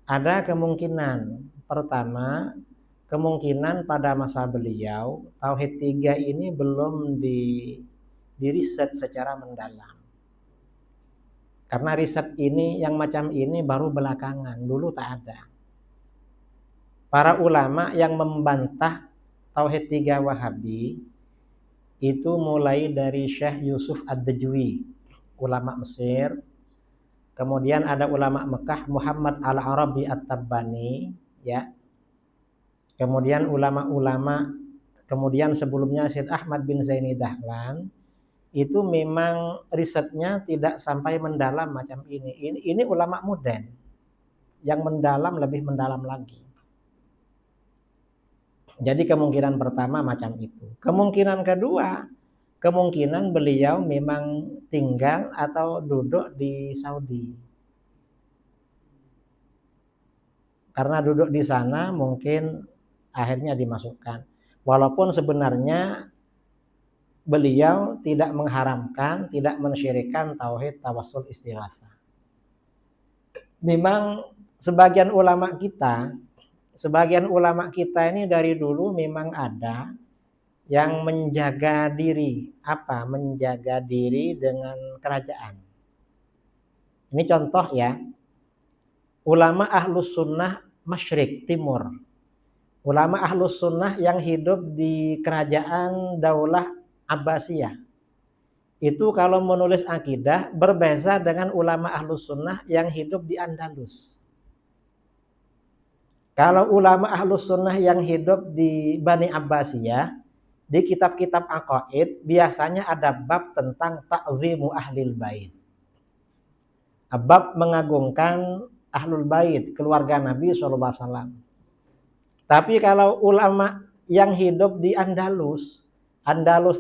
Ada kemungkinan. Pertama, kemungkinan pada masa beliau tauhid 3 ini belum diriset secara mendalam. Karena riset ini yang macam ini baru belakangan, dulu tak ada. Para ulama yang membantah tauhid 3 Wahabi itu mulai dari Syekh Yusuf Ad-Dajwi, ulama Mesir. Kemudian ada ulama Mekah Muhammad Al-Arabi At-Tabbani, ya. Kemudian kemudian sebelumnya Syed Ahmad bin Zaini Dahlan, itu memang risetnya tidak sampai mendalam macam ini. Ini ulama modern yang mendalam, lebih mendalam lagi. Jadi kemungkinan pertama macam itu. Kemungkinan kedua, kemungkinan beliau memang tinggal atau duduk di Saudi. Karena duduk di sana mungkin akhirnya dimasukkan. Walaupun sebenarnya beliau tidak mengharamkan, tidak mensyirikkan tauhid tawassul istighatsah. Memang sebagian ulama kita ini dari dulu memang ada yang menjaga diri. Apa? Menjaga diri dengan kerajaan. Ini contoh ya. Ulama Ahlus Sunnah Masyrik Timur. Ulama Ahlus Sunnah yang hidup di kerajaan Daulah Abbasiyah. Itu kalau menulis akidah berbeza dengan ulama Ahlus Sunnah yang hidup di Andalus. Kalau ulama Ahlus Sunnah yang hidup di Bani Abbasiyah, di kitab-kitab aqaid biasanya ada bab tentang ta'zimu ahlil bait. Bab mengagungkan ahlul bait, keluarga Nabi SAW. Tapi kalau ulama yang hidup di Andalus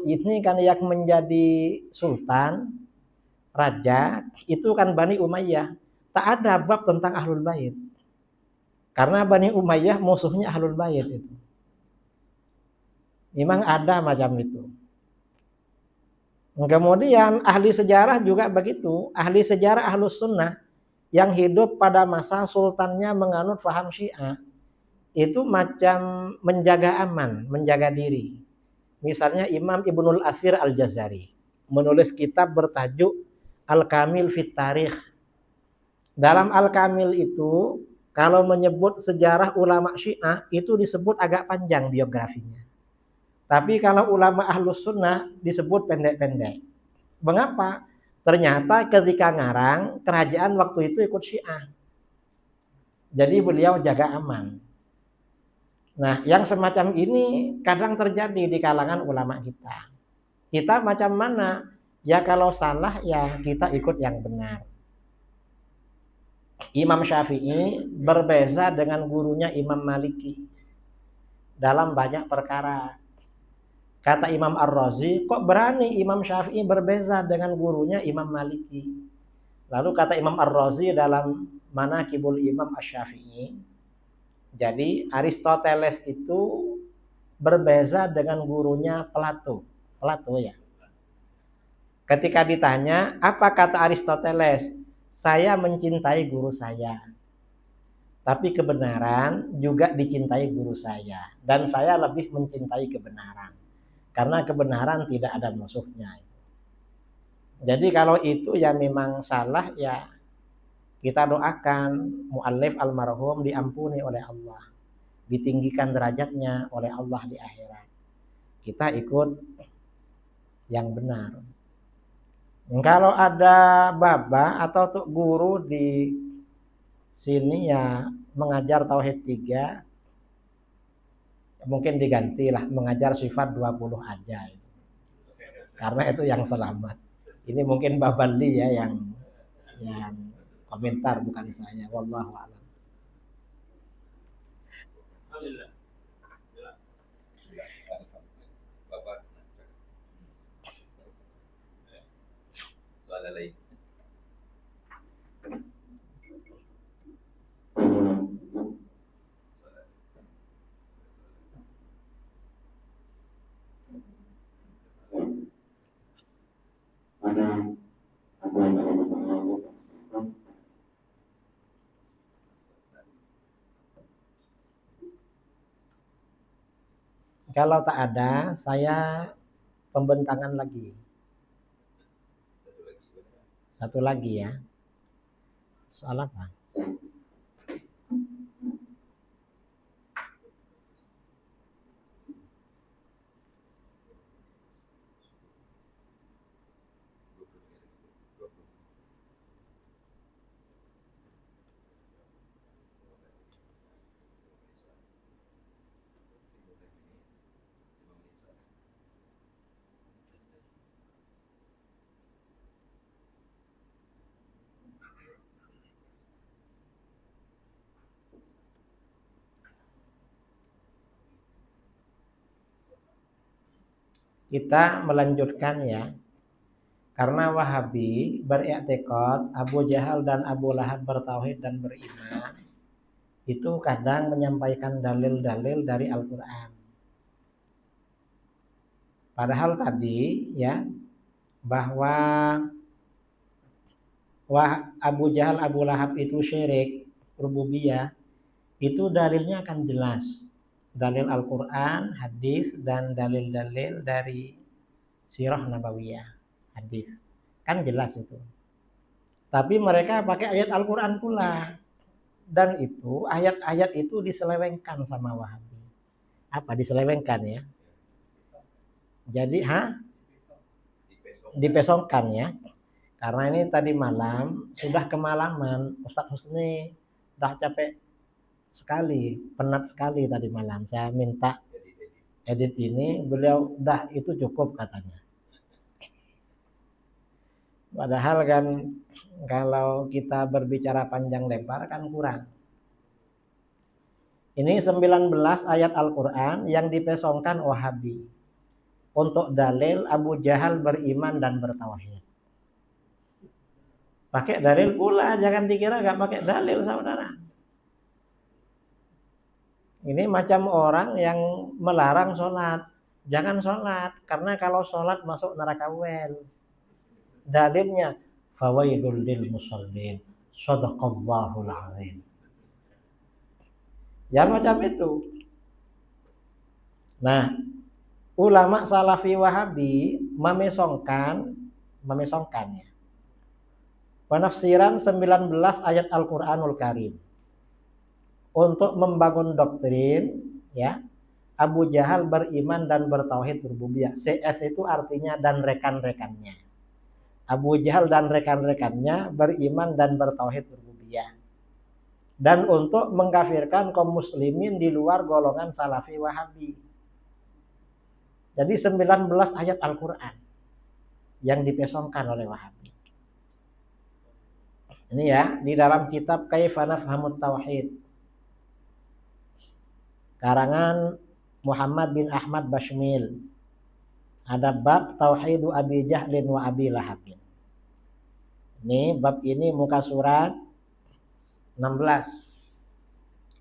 ini kan yang menjadi sultan, raja, itu kan Bani Umayyah. Tak ada bab tentang ahlul bait. Karena Bani Umayyah musuhnya ahlul bait itu. Memang ada macam itu. Kemudian ahli sejarah juga begitu. Ahli sejarah Ahlus Sunnah yang hidup pada masa sultannya menganut faham Syiah, itu macam menjaga aman, menjaga diri. Misalnya Imam Ibnul Athir Al-Jazari menulis kitab bertajuk Al-Kamil Fit Tarikh. Dalam Al-Kamil itu kalau menyebut sejarah ulama Syiah itu disebut agak panjang biografinya. Tapi kalau ulama Ahlus Sunnah disebut pendek-pendek. Mengapa? Ternyata ketika ngarang kerajaan waktu itu ikut Syiah. Jadi beliau jaga aman. Nah, yang semacam ini kadang terjadi di kalangan ulama kita. Kita macam mana? Ya kalau salah ya kita ikut yang benar. Imam Syafi'i berbeza dengan gurunya Imam Maliki dalam banyak perkara. Kata Imam Ar-Razi, kok berani Imam Syafi'i berbeza dengan gurunya Imam Maliki? Lalu kata Imam Ar-Razi dalam Manaqibul Imam Asy-Syafi'i, jadi Aristoteles itu berbeza dengan gurunya Plato. Plato ya. Ketika ditanya, apa kata Aristoteles? Saya mencintai guru saya. Tapi kebenaran juga dicintai guru saya. Dan saya lebih mencintai kebenaran. Karena kebenaran tidak ada musuhnya. Jadi kalau itu ya memang salah, ya kita doakan mu'allif almarhum diampuni oleh Allah. Ditinggikan derajatnya oleh Allah di akhirat. Kita ikut yang benar. Kalau ada baba atau tuh guru di sini ya mengajar tauhid 3, mungkin digantilah mengajar sifat 20 aja. Karena itu yang selamat. Ini mungkin Babali ya yang komentar, bukan saya. Wallahu a'lam. Soalan lain. Kalau tak ada, saya pembentangan lagi. Satu lagi ya. Soal apa? Kita melanjutkan ya. Karena Wahabi beriktikad Abu Jahal dan Abu Lahab bertauhid dan beriman, itu kadang menyampaikan dalil-dalil dari Al-Quran. Padahal tadi ya bahwa Abu Jahal Abu Lahab itu syirik rububiyah, itu dalilnya akan jelas. Dalil Al-Quran, hadis, dan dalil-dalil dari sirah nabawiyah, hadis. Kan jelas itu. Tapi mereka pakai ayat Al-Quran pula. Dan itu, ayat-ayat itu diselewengkan sama Wahabi. Apa diselewengkan ya? Jadi, dipesongkan ya. Karena ini tadi malam, sudah kemalaman, Ustadz Husni udah capek sekali, penat sekali tadi malam. Saya minta edit ini, beliau udah itu cukup katanya. Padahal kan kalau kita berbicara panjang lebar kan kurang. Ini 19 ayat Al-Quran yang dipesongkan Wahabi. Untuk dalil Abu Jahal beriman dan bertauhid. Pakai dalil pula, jangan dikira gak pakai dalil saudara. Ini macam orang yang melarang sholat. Jangan sholat, karena kalau sholat masuk neraka wel. Dalilnya, fawailul lil musallin, shadaqallahul azim. Yang macam itu. Nah, ulama Salafi Wahabi memesongkannya. Penafsiran 19 ayat Al-Quranul Karim. Untuk membangun doktrin ya, Abu Jahal beriman dan bertauhid rububiyah. CS itu artinya dan rekan-rekannya. Abu Jahal dan rekan-rekannya beriman dan bertauhid rububiyah. Dan untuk mengkafirkan kaum muslimin di luar golongan Salafi Wahabi. Jadi 19 ayat Al-Quran yang dipesongkan oleh Wahabi. Ini ya, di dalam kitab Kaifa Nafhamut Tauhid. Karangan Muhammad bin Ahmad Bashmil. Ada bab Tauhidu Abi Jahlin wa Abi Lahabin. Ini bab ini muka surat 16.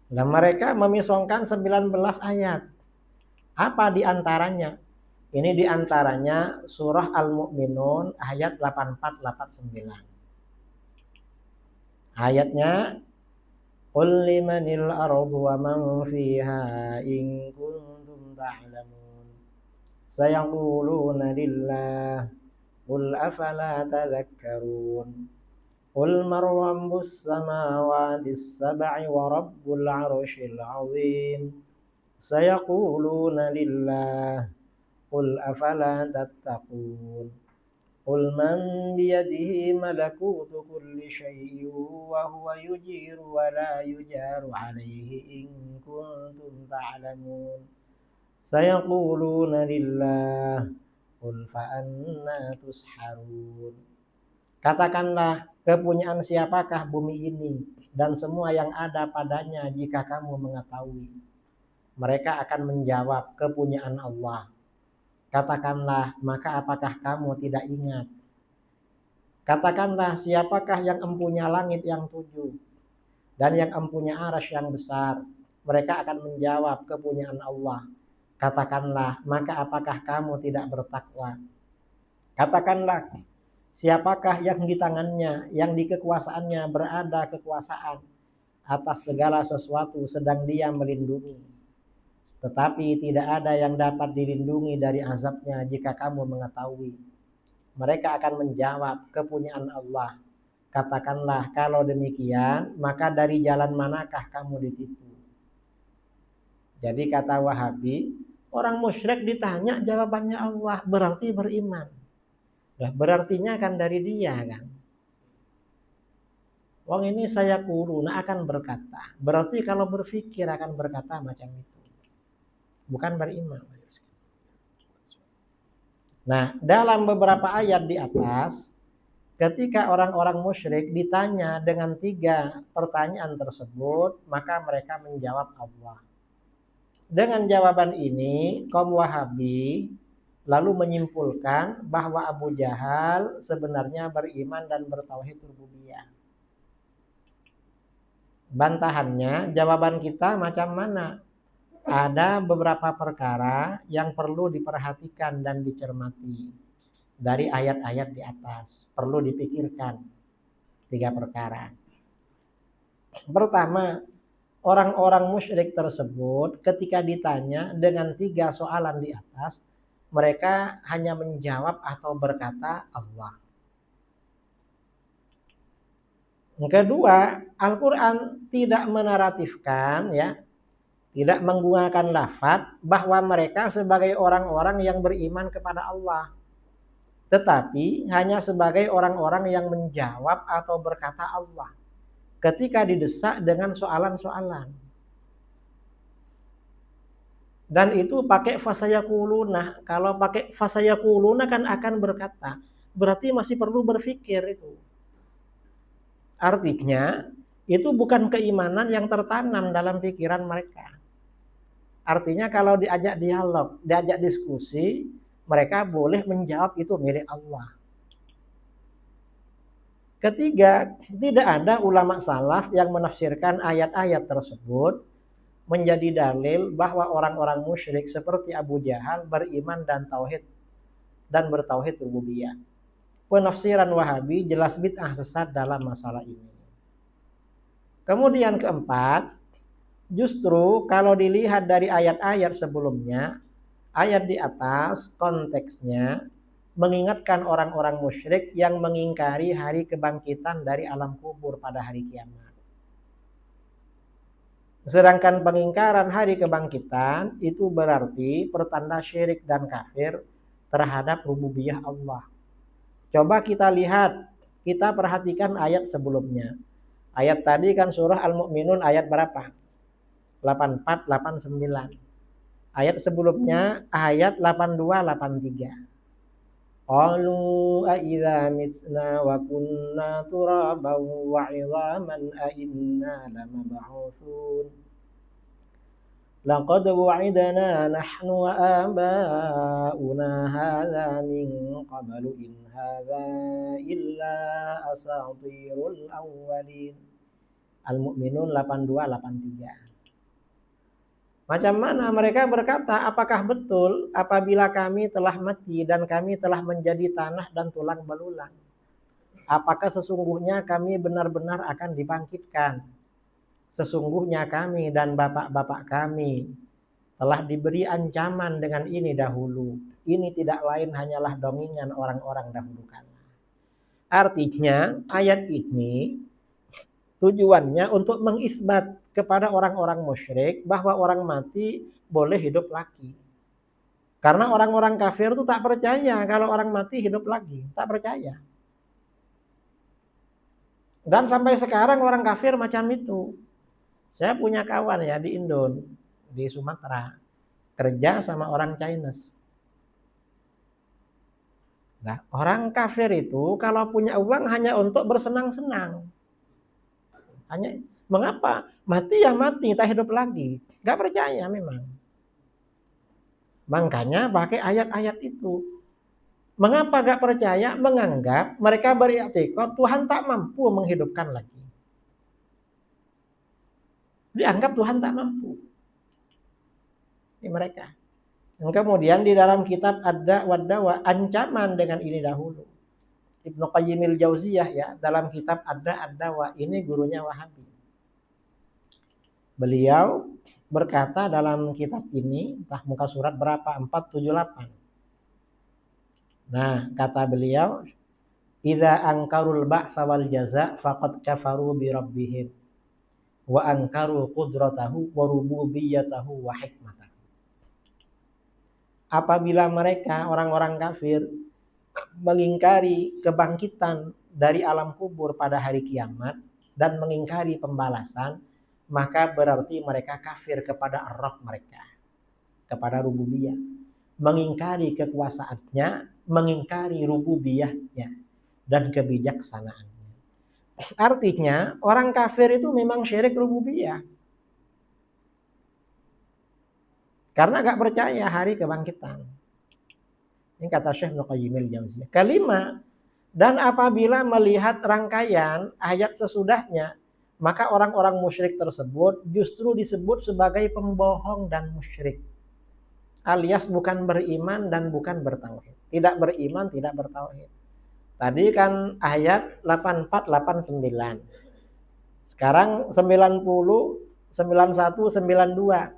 Dan mereka memisongkan 19 ayat. Apa diantaranya? Ini diantaranya surah Al-Mu'minun ayat 84-89. Ayatnya Qul limanil ardu wa man fiha in kuntum ta'lamun. Sayaquluna lillah. Qul afala tadhakkarun. Qul man rabbus samawati sab'i wa rabbul 'arsyil 'azim. Sayaquluna lillah. Qul afala tattaqun. Qul man biyadihi malakutu kulli syai'in wa huwa yujiru wa la yujaru 'alaihi in kuntum ta'lamun. Sayaquluna lillah. Qul fa anna tusharun. Katakanlah, kepunyaan siapakah bumi ini dan semua yang ada padanya jika kamu mengetahui? Mereka akan menjawab, kepunyaan Allah. Katakanlah, maka apakah kamu tidak ingat? Katakanlah, siapakah yang empunya langit yang 7 dan yang empunya arasy yang besar? Mereka akan menjawab, kepunyaan Allah. Katakanlah, maka apakah kamu tidak bertakwa? Katakanlah, siapakah yang di tangannya, yang di kekuasaannya berada kekuasaan atas segala sesuatu sedang dia melindungi. Tetapi tidak ada yang dapat dilindungi dari azabnya jika kamu mengetahui. Mereka akan menjawab, kepunyaan Allah. Katakanlah, kalau demikian, maka dari jalan manakah kamu ditipu? Jadi kata Wahabi, orang musyrik ditanya jawabannya Allah, berarti beriman. Nah, berartinya kan dari dia kan. Wong ini saya kuluna akan berkata. Berarti kalau berpikir akan berkata macam itu. Bukan beriman. Nah, dalam beberapa ayat di atas, ketika orang-orang musyrik ditanya dengan 3 pertanyaan tersebut, maka mereka menjawab Allah. Dengan jawaban ini, kaum Wahabi lalu menyimpulkan bahwa Abu Jahal sebenarnya beriman dan bertauhid rububiyah. Bantahannya, jawaban kita macam mana? Ada beberapa perkara yang perlu diperhatikan dan dicermati dari ayat-ayat di atas. Perlu dipikirkan 3 perkara. Pertama, orang-orang musyrik tersebut ketika ditanya dengan 3 soalan di atas, mereka hanya menjawab atau berkata Allah. Yang kedua, Al-Quran tidak menaratifkan, ya, tidak menggunakan lafaz bahwa mereka sebagai orang-orang yang beriman kepada Allah. Tetapi hanya sebagai orang-orang yang menjawab atau berkata Allah ketika didesak dengan soalan-soalan. Dan itu pakai fasayakuluna. Kalau pakai fasayakuluna kan akan berkata. Berarti masih perlu berpikir itu. Artinya itu bukan keimanan yang tertanam dalam pikiran mereka. Artinya kalau diajak dialog, diajak diskusi, mereka boleh menjawab itu milik Allah. Ketiga, tidak ada ulama salaf yang menafsirkan ayat-ayat tersebut menjadi dalil bahwa orang-orang musyrik seperti Abu Jahal beriman dan bertauhid rububiyah. Penafsiran Wahabi jelas bid'ah sesat dalam masalah ini. Kemudian keempat, justru kalau dilihat dari ayat-ayat sebelumnya, ayat di atas konteksnya mengingatkan orang-orang musyrik yang mengingkari hari kebangkitan dari alam kubur pada hari kiamat. Sedangkan pengingkaran hari kebangkitan itu berarti pertanda syirik dan kafir terhadap rububiyah Allah. Coba kita lihat, kita perhatikan ayat sebelumnya. Ayat tadi kan surah Al-Mu'minun ayat berapa? 84, 89. Ayat sebelumnya ayat 82, 83. Qalu a idza mitna wa kunna turaban wa 'idhaman a inna lamab'utsun. Laqad wa'idna nahnu wa aba'una hadza min qablu in hadza illa asatirul awwalin. Al-Mu'minun 82, 83. Macam mana mereka berkata, apakah betul apabila kami telah mati dan kami telah menjadi tanah dan tulang belulang? Apakah sesungguhnya kami benar-benar akan dibangkitkan? Sesungguhnya kami dan bapak-bapak kami telah diberi ancaman dengan ini dahulu. Ini tidak lain hanyalah dongingan orang-orang dahulu kala. Artinya ayat ini tujuannya untuk mengisbat kepada orang-orang musyrik bahwa orang mati boleh hidup lagi. Karena orang-orang kafir itu tak percaya kalau orang mati hidup lagi, tak percaya. Dan sampai sekarang orang kafir macam itu. Saya punya kawan ya di Indon, di Sumatera, kerja sama orang Chinese. Nah, orang kafir itu kalau punya uang hanya untuk bersenang-senang. Hanya mengapa? Mati ya mati, tak hidup lagi. Gak percaya memang. Makanya pakai ayat-ayat itu. Mengapa gak percaya? Menganggap mereka beriktikad Tuhan tak mampu menghidupkan lagi. Dianggap Tuhan tak mampu. Ini mereka. Dan kemudian di dalam kitab ada wadawa ancaman dengan ini dahulu. Ibnu Qayyimil Jauziyah ya, dalam kitab ada dawa, ini gurunya Wahabi. Beliau berkata dalam kitab ini, entah muka surat berapa, 478. Nah, kata beliau, idza angkarul ba'tsa wal jaza faqad kafaru bi rabbihim wa ankaru qudratahu wa rububiyyatahu wa hikmatahu. Apabila mereka orang-orang kafir mengingkari kebangkitan dari alam kubur pada hari kiamat dan mengingkari pembalasan, maka berarti mereka kafir kepada Rabb mereka, kepada rububiyah, mengingkari kekuasaannya, mengingkari rububiyahnya dan kebijaksanaannya. Artinya orang kafir itu memang syirik rububiyah. Karena gak percaya hari kebangkitan. Ini kata Syekh Ibnu Qayyimil Jauziyah. Kelima, dan apabila melihat rangkaian ayat sesudahnya, maka orang-orang musyrik tersebut justru disebut sebagai pembohong dan musyrik. Alias bukan beriman dan bukan bertauhid. Tidak beriman, tidak bertauhid. Tadi kan ayat 84, 89. Sekarang 90, 91, 92.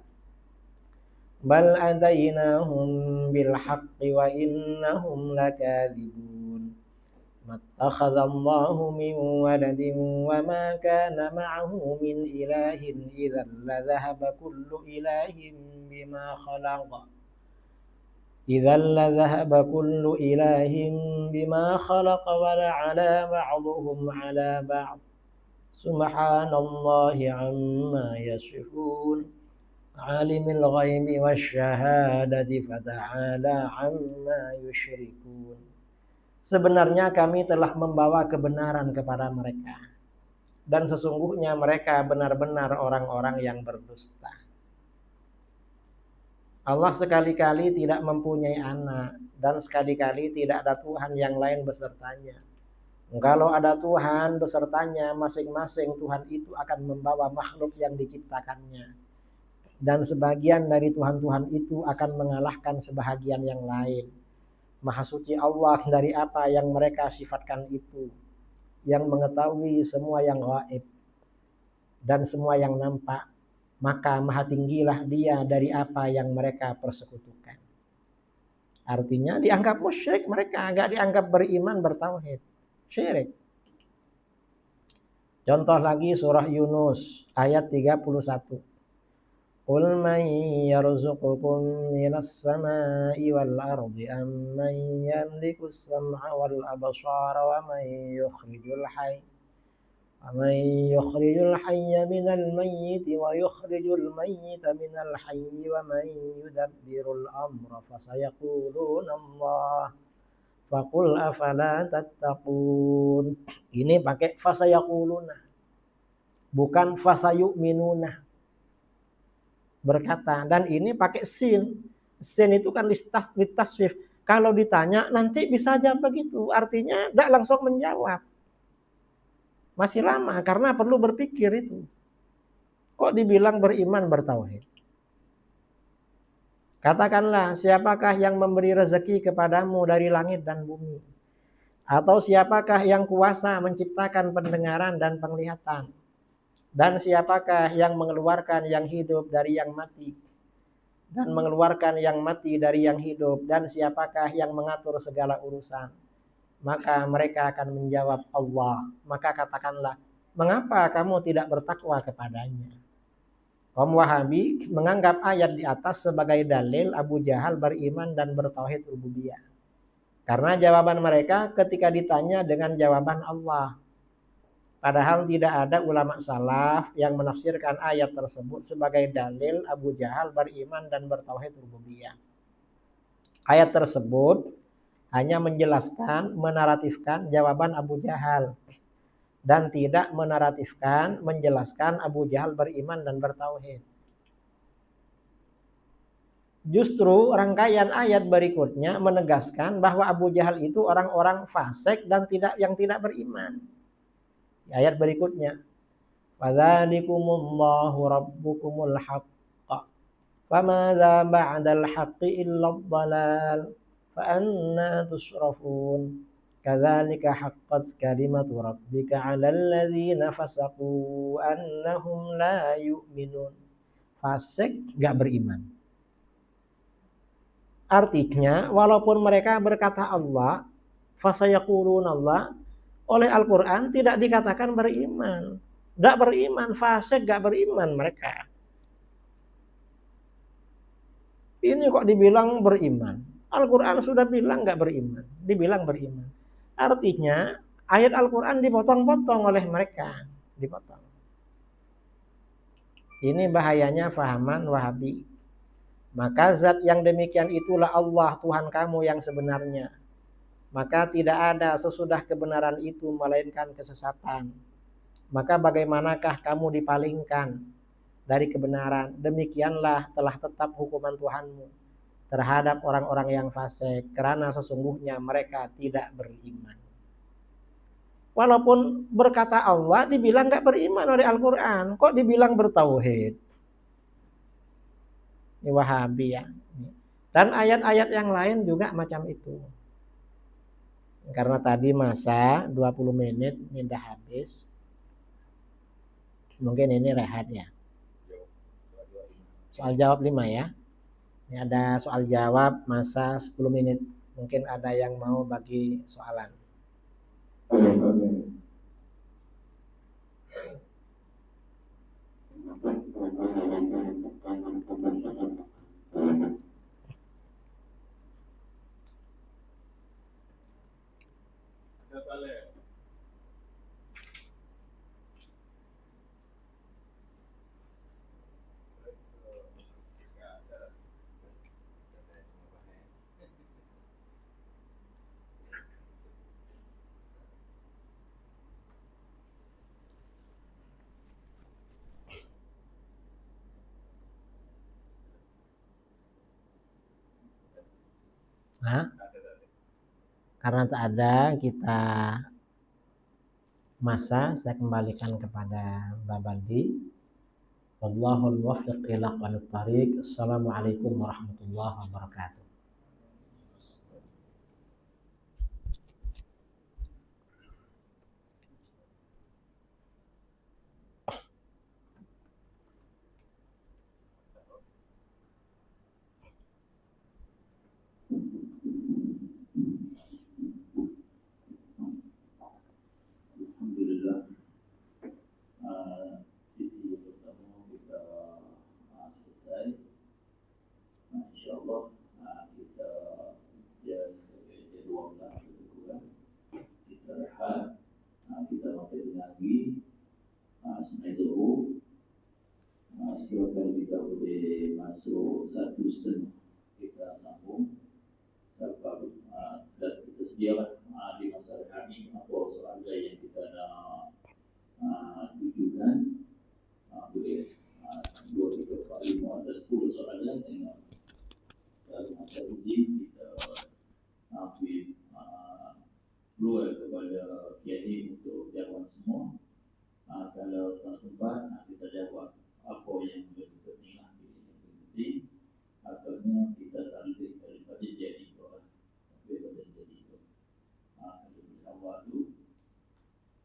Bal atainahum bil haqqi wa innahum lakadzibun. Mattakhadallahu min waladin wa ma kana ma'ahu min ilahin idzal ladzahaba kullu ilahin bima khalaqa. Idzal ladzahaba kullu ilahin bima khalaqa wa la'ala ba'dhum 'ala ba'd. Subhanallahi 'amma yasifun. Alimul ghaibi wasyahadati fata'ala amma yusyrikun. Sebenarnya kami telah membawa kebenaran kepada mereka, dan sesungguhnya mereka benar-benar orang-orang yang berdusta. Allah sekali-kali tidak mempunyai anak, dan sekali-kali tidak ada Tuhan yang lain besertanya. Kalau ada Tuhan besertanya, masing-masing Tuhan itu akan membawa makhluk yang diciptakannya. Dan sebagian dari Tuhan-Tuhan itu akan mengalahkan sebahagian yang lain. Maha suci Allah dari apa yang mereka sifatkan itu, yang mengetahui semua yang gaib dan semua yang nampak. Maka maha tinggilah dia dari apa yang mereka persekutukan. Artinya dianggap musyrik mereka, agak dianggap beriman bertauhid. Syirik. Contoh lagi surah Yunus ayat 31. Qul man yarzuqukum minas samai wal ardi amman yamliku as-sam'a wal absara wa man yukhrijul hayya minal mayyiti wa yukhrijul mayyita minal hayyi wa man yudabbirul amra fasayaquluna Allah faqul afala tattaqun. Ini pakai fasayaquluna, bukan fasayu'minuna. Berkata, dan ini pakai sin. Sin itu kan litaswif. Kalau ditanya nanti bisa aja begitu. Artinya tidak langsung menjawab. Masih lama karena perlu berpikir itu. Kok dibilang beriman bertauhid? Katakanlah, siapakah yang memberi rezeki kepadamu dari langit dan bumi? Atau siapakah yang kuasa menciptakan pendengaran dan penglihatan? Dan siapakah yang mengeluarkan yang hidup dari yang mati? Dan mengeluarkan yang mati dari yang hidup? Dan siapakah yang mengatur segala urusan? Maka mereka akan menjawab Allah. Maka katakanlah, mengapa kamu tidak bertakwa kepadanya? Kaum Wahabi menganggap ayat di atas sebagai dalil Abu Jahal beriman dan bertauhid rububiyah. Karena jawaban mereka ketika ditanya dengan jawaban Allah. Padahal tidak ada ulama salaf yang menafsirkan ayat tersebut sebagai dalil Abu Jahal beriman dan bertauhid rububiyah. Ayat tersebut hanya menjelaskan, menaratifkan jawaban Abu Jahal dan tidak menaratifkan, menjelaskan Abu Jahal beriman dan bertauhid. Justru rangkaian ayat berikutnya menegaskan bahwa Abu Jahal itu orang-orang fasik dan yang tidak beriman. Ayat berikutnya, "Fadzalikumullahu rabbukumul haqq. Famadza ba'dal haqqi illa dhalal. Fa anna tusrafun. Kadzalika haqqat kalimatu rabbika 'alal ladzina fasaqu annahum la yu'minun." Fasik enggak beriman. Artinya, walaupun mereka berkata Allah, fasayaqulun Allah, oleh Al-Quran tidak dikatakan beriman. Tidak beriman, fasik, tidak beriman mereka. Ini kok dibilang beriman. Al-Quran sudah bilang tidak beriman. Dibilang beriman. Artinya, ayat Al-Quran dipotong-potong oleh mereka. Dipotong. Ini bahayanya fahaman Wahabi. Maka zat yang demikian itulah Allah Tuhan kamu yang sebenarnya. Maka tidak ada sesudah kebenaran itu melainkan kesesatan. Maka bagaimanakah kamu dipalingkan dari kebenaran? Demikianlah telah tetap hukuman Tuhanmu terhadap orang-orang yang fasik, karena sesungguhnya mereka tidak beriman. Walaupun berkata Allah, dibilang gak beriman oleh Al-Quran, kok dibilang bertauhid? Ini Wahabi ya. Dan ayat-ayat yang lain juga macam itu. Karena tadi masa 20 menit ini udah habis. Mungkin ini rehat ya. Soal jawab 5 ya. Ini ada soal jawab masa 10 menit. Mungkin ada yang mau bagi soalan. Nah, karena tak ada, kita saya kembalikan kepada Babandi. Wallahul muwaffiq ila aqwamit thariq. Assalamualaikum warahmatullahi wabarakatuh. Alhamdulillah, sisi pertama kita selesai. InsyaAllah kita sebagai jadwal lebih kurang kita rehat, kita makan lagi senai zuhur. Silakan kita boleh masuk 1:30 kita sambung. Dan kita sedialah di masa kami apa soalan yang kita nak tujukan, boleh 2, 3, 4, 5 atau 10 soalan tengok dalam masa izin kita keluar kepada KNI untuk jawab semua. Kalau tak sempat kita jawab apa yang lebih penting akhirnya kita tak lebih daripada jadi daripada jadi awal tu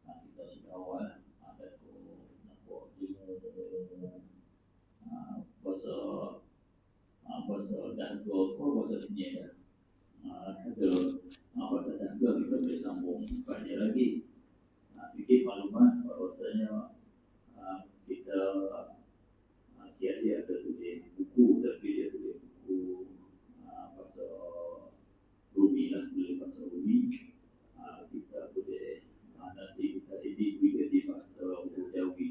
kita sudah awal ada nampak ada bahasa juga kita boleh sambung banyak lagi sedikit maklumat bahwasanya kita dia ada tulis buku, tapi dia tulis buku bahasa Rumi lah, tulis bahasa Rumi. Kita boleh nanti kita edit menjadi bahasa Jawi,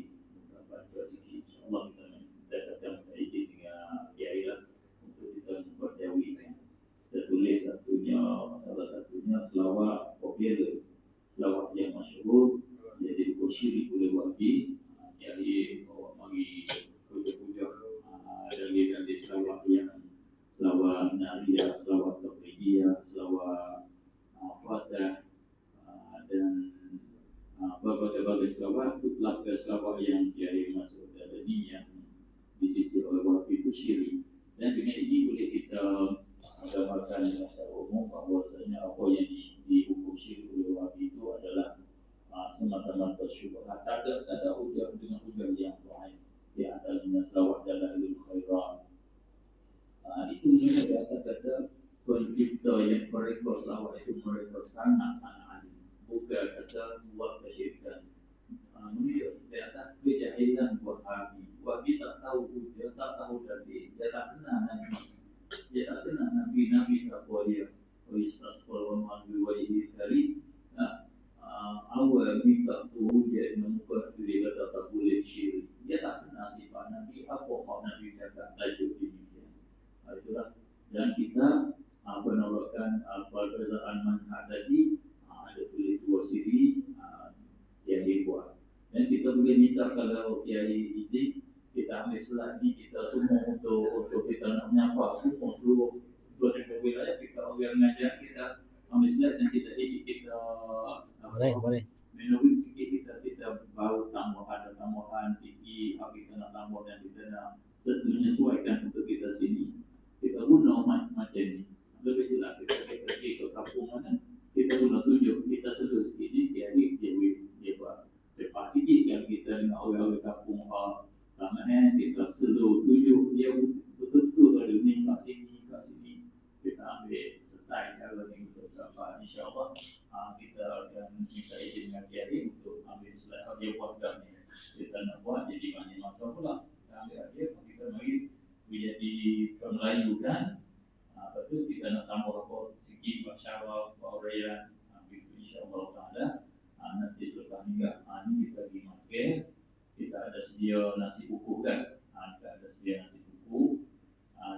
baca sikit. InsyaAllah kita akan edit dengan AI lah untuk kita membuat Jawi. Kita tulis salah satunya selawat popular, selawat yang masyhur, jadi buku syirik oleh Wahabi. Jadi bawa bagi puja-puja dari selawat yang selawat Nariyah, selawat Tauhidiyah, selawat Fatah dan berbagai-bagai selawat, tutlak selawat yang Kiai Masud Al-Adani yang di sisi oleh Wahabi itu syirik. Dan dengan ini boleh kita gambarkan secara umum bahwasanya apa yang dihukum syirik oleh Wahabi itu adalah semata-mata syubhat. Tak ada hujah dengan hujah yang lain. Di antaranya selawat Dalailul Khairat. Itu sebenarnya kata-kata pencipta yang mereka selawat itu mereka sangat-sangat alim. Bukan kata buat kesyirikan. Dia tak kejahilan Wahabi. Wahabi tak tahu hujah, tak tahu dalil. Dia tak kenal Nabi. Dia tak kenal Nabi siapa dia. Wa istasqal wa ma'adwi wa ihitari. Awal minta tu dia menemukan dia kata tak boleh syirik. Dia tak kenal sifat Nabi, apa hak Nabi cakap tajuk demikian. Itulah. Dan kita penolakan perbezaan manhaj tadi ada tulis dua siri yang dibuat. Dan kita boleh minta kalau Kiai Izzik kita ambil slide ni kita semua untuk kita nak menyapa semua seluruh wilayah kita orang mengajar kita ambil slide dan kita edit kita boleh menurut sikit kita baru tambahan sikit apa kita nak tambah dan kita nak menyesuaikan untuk kita sini kita guna macam ni lebih jelas kita pergi ke kampung mana kita guna tunjuk kita sedut sikit ni dia buat lepas sikit kan kita dengan orang-orang kampung ramai kita sedut tunjuk dia betul-betul ada ni kat sini kita ambil style cara ni untuk dapat insyaAllah kita akan minta izin dengan Kiai untuk ambil slide dia buat dah ni kita nak buat jadi banyak masa pula kita ambil dia kita mari menjadi Melayu kan lepas tu kita nak tambah apa sikit masyarakat Korea insyaAllah ta'ala nanti selepas minggu ni kita pergi makan kita ada sedia nasi buku kan kita ada sedia nasi buku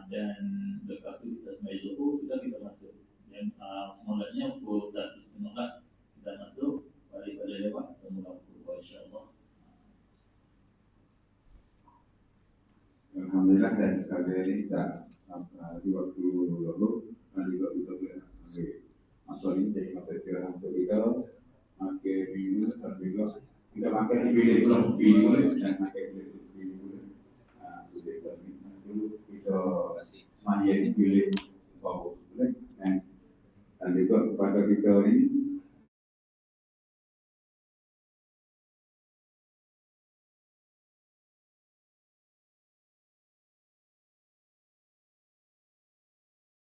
dan lepas tu kita semai zuhur sudah kita masuk dan semulanya pukul 1:30 kita masuk balik pada lewat kita mula pukul insyaAllah. Alhamdulillah dan sekali ini kita di waktu lalu dan juga kita ambil masuk ini jadi materi untuk kita pakai minggu dan juga kita pakai di video dan pakai video kita mandi pilih bagus dan juga kepada kita ini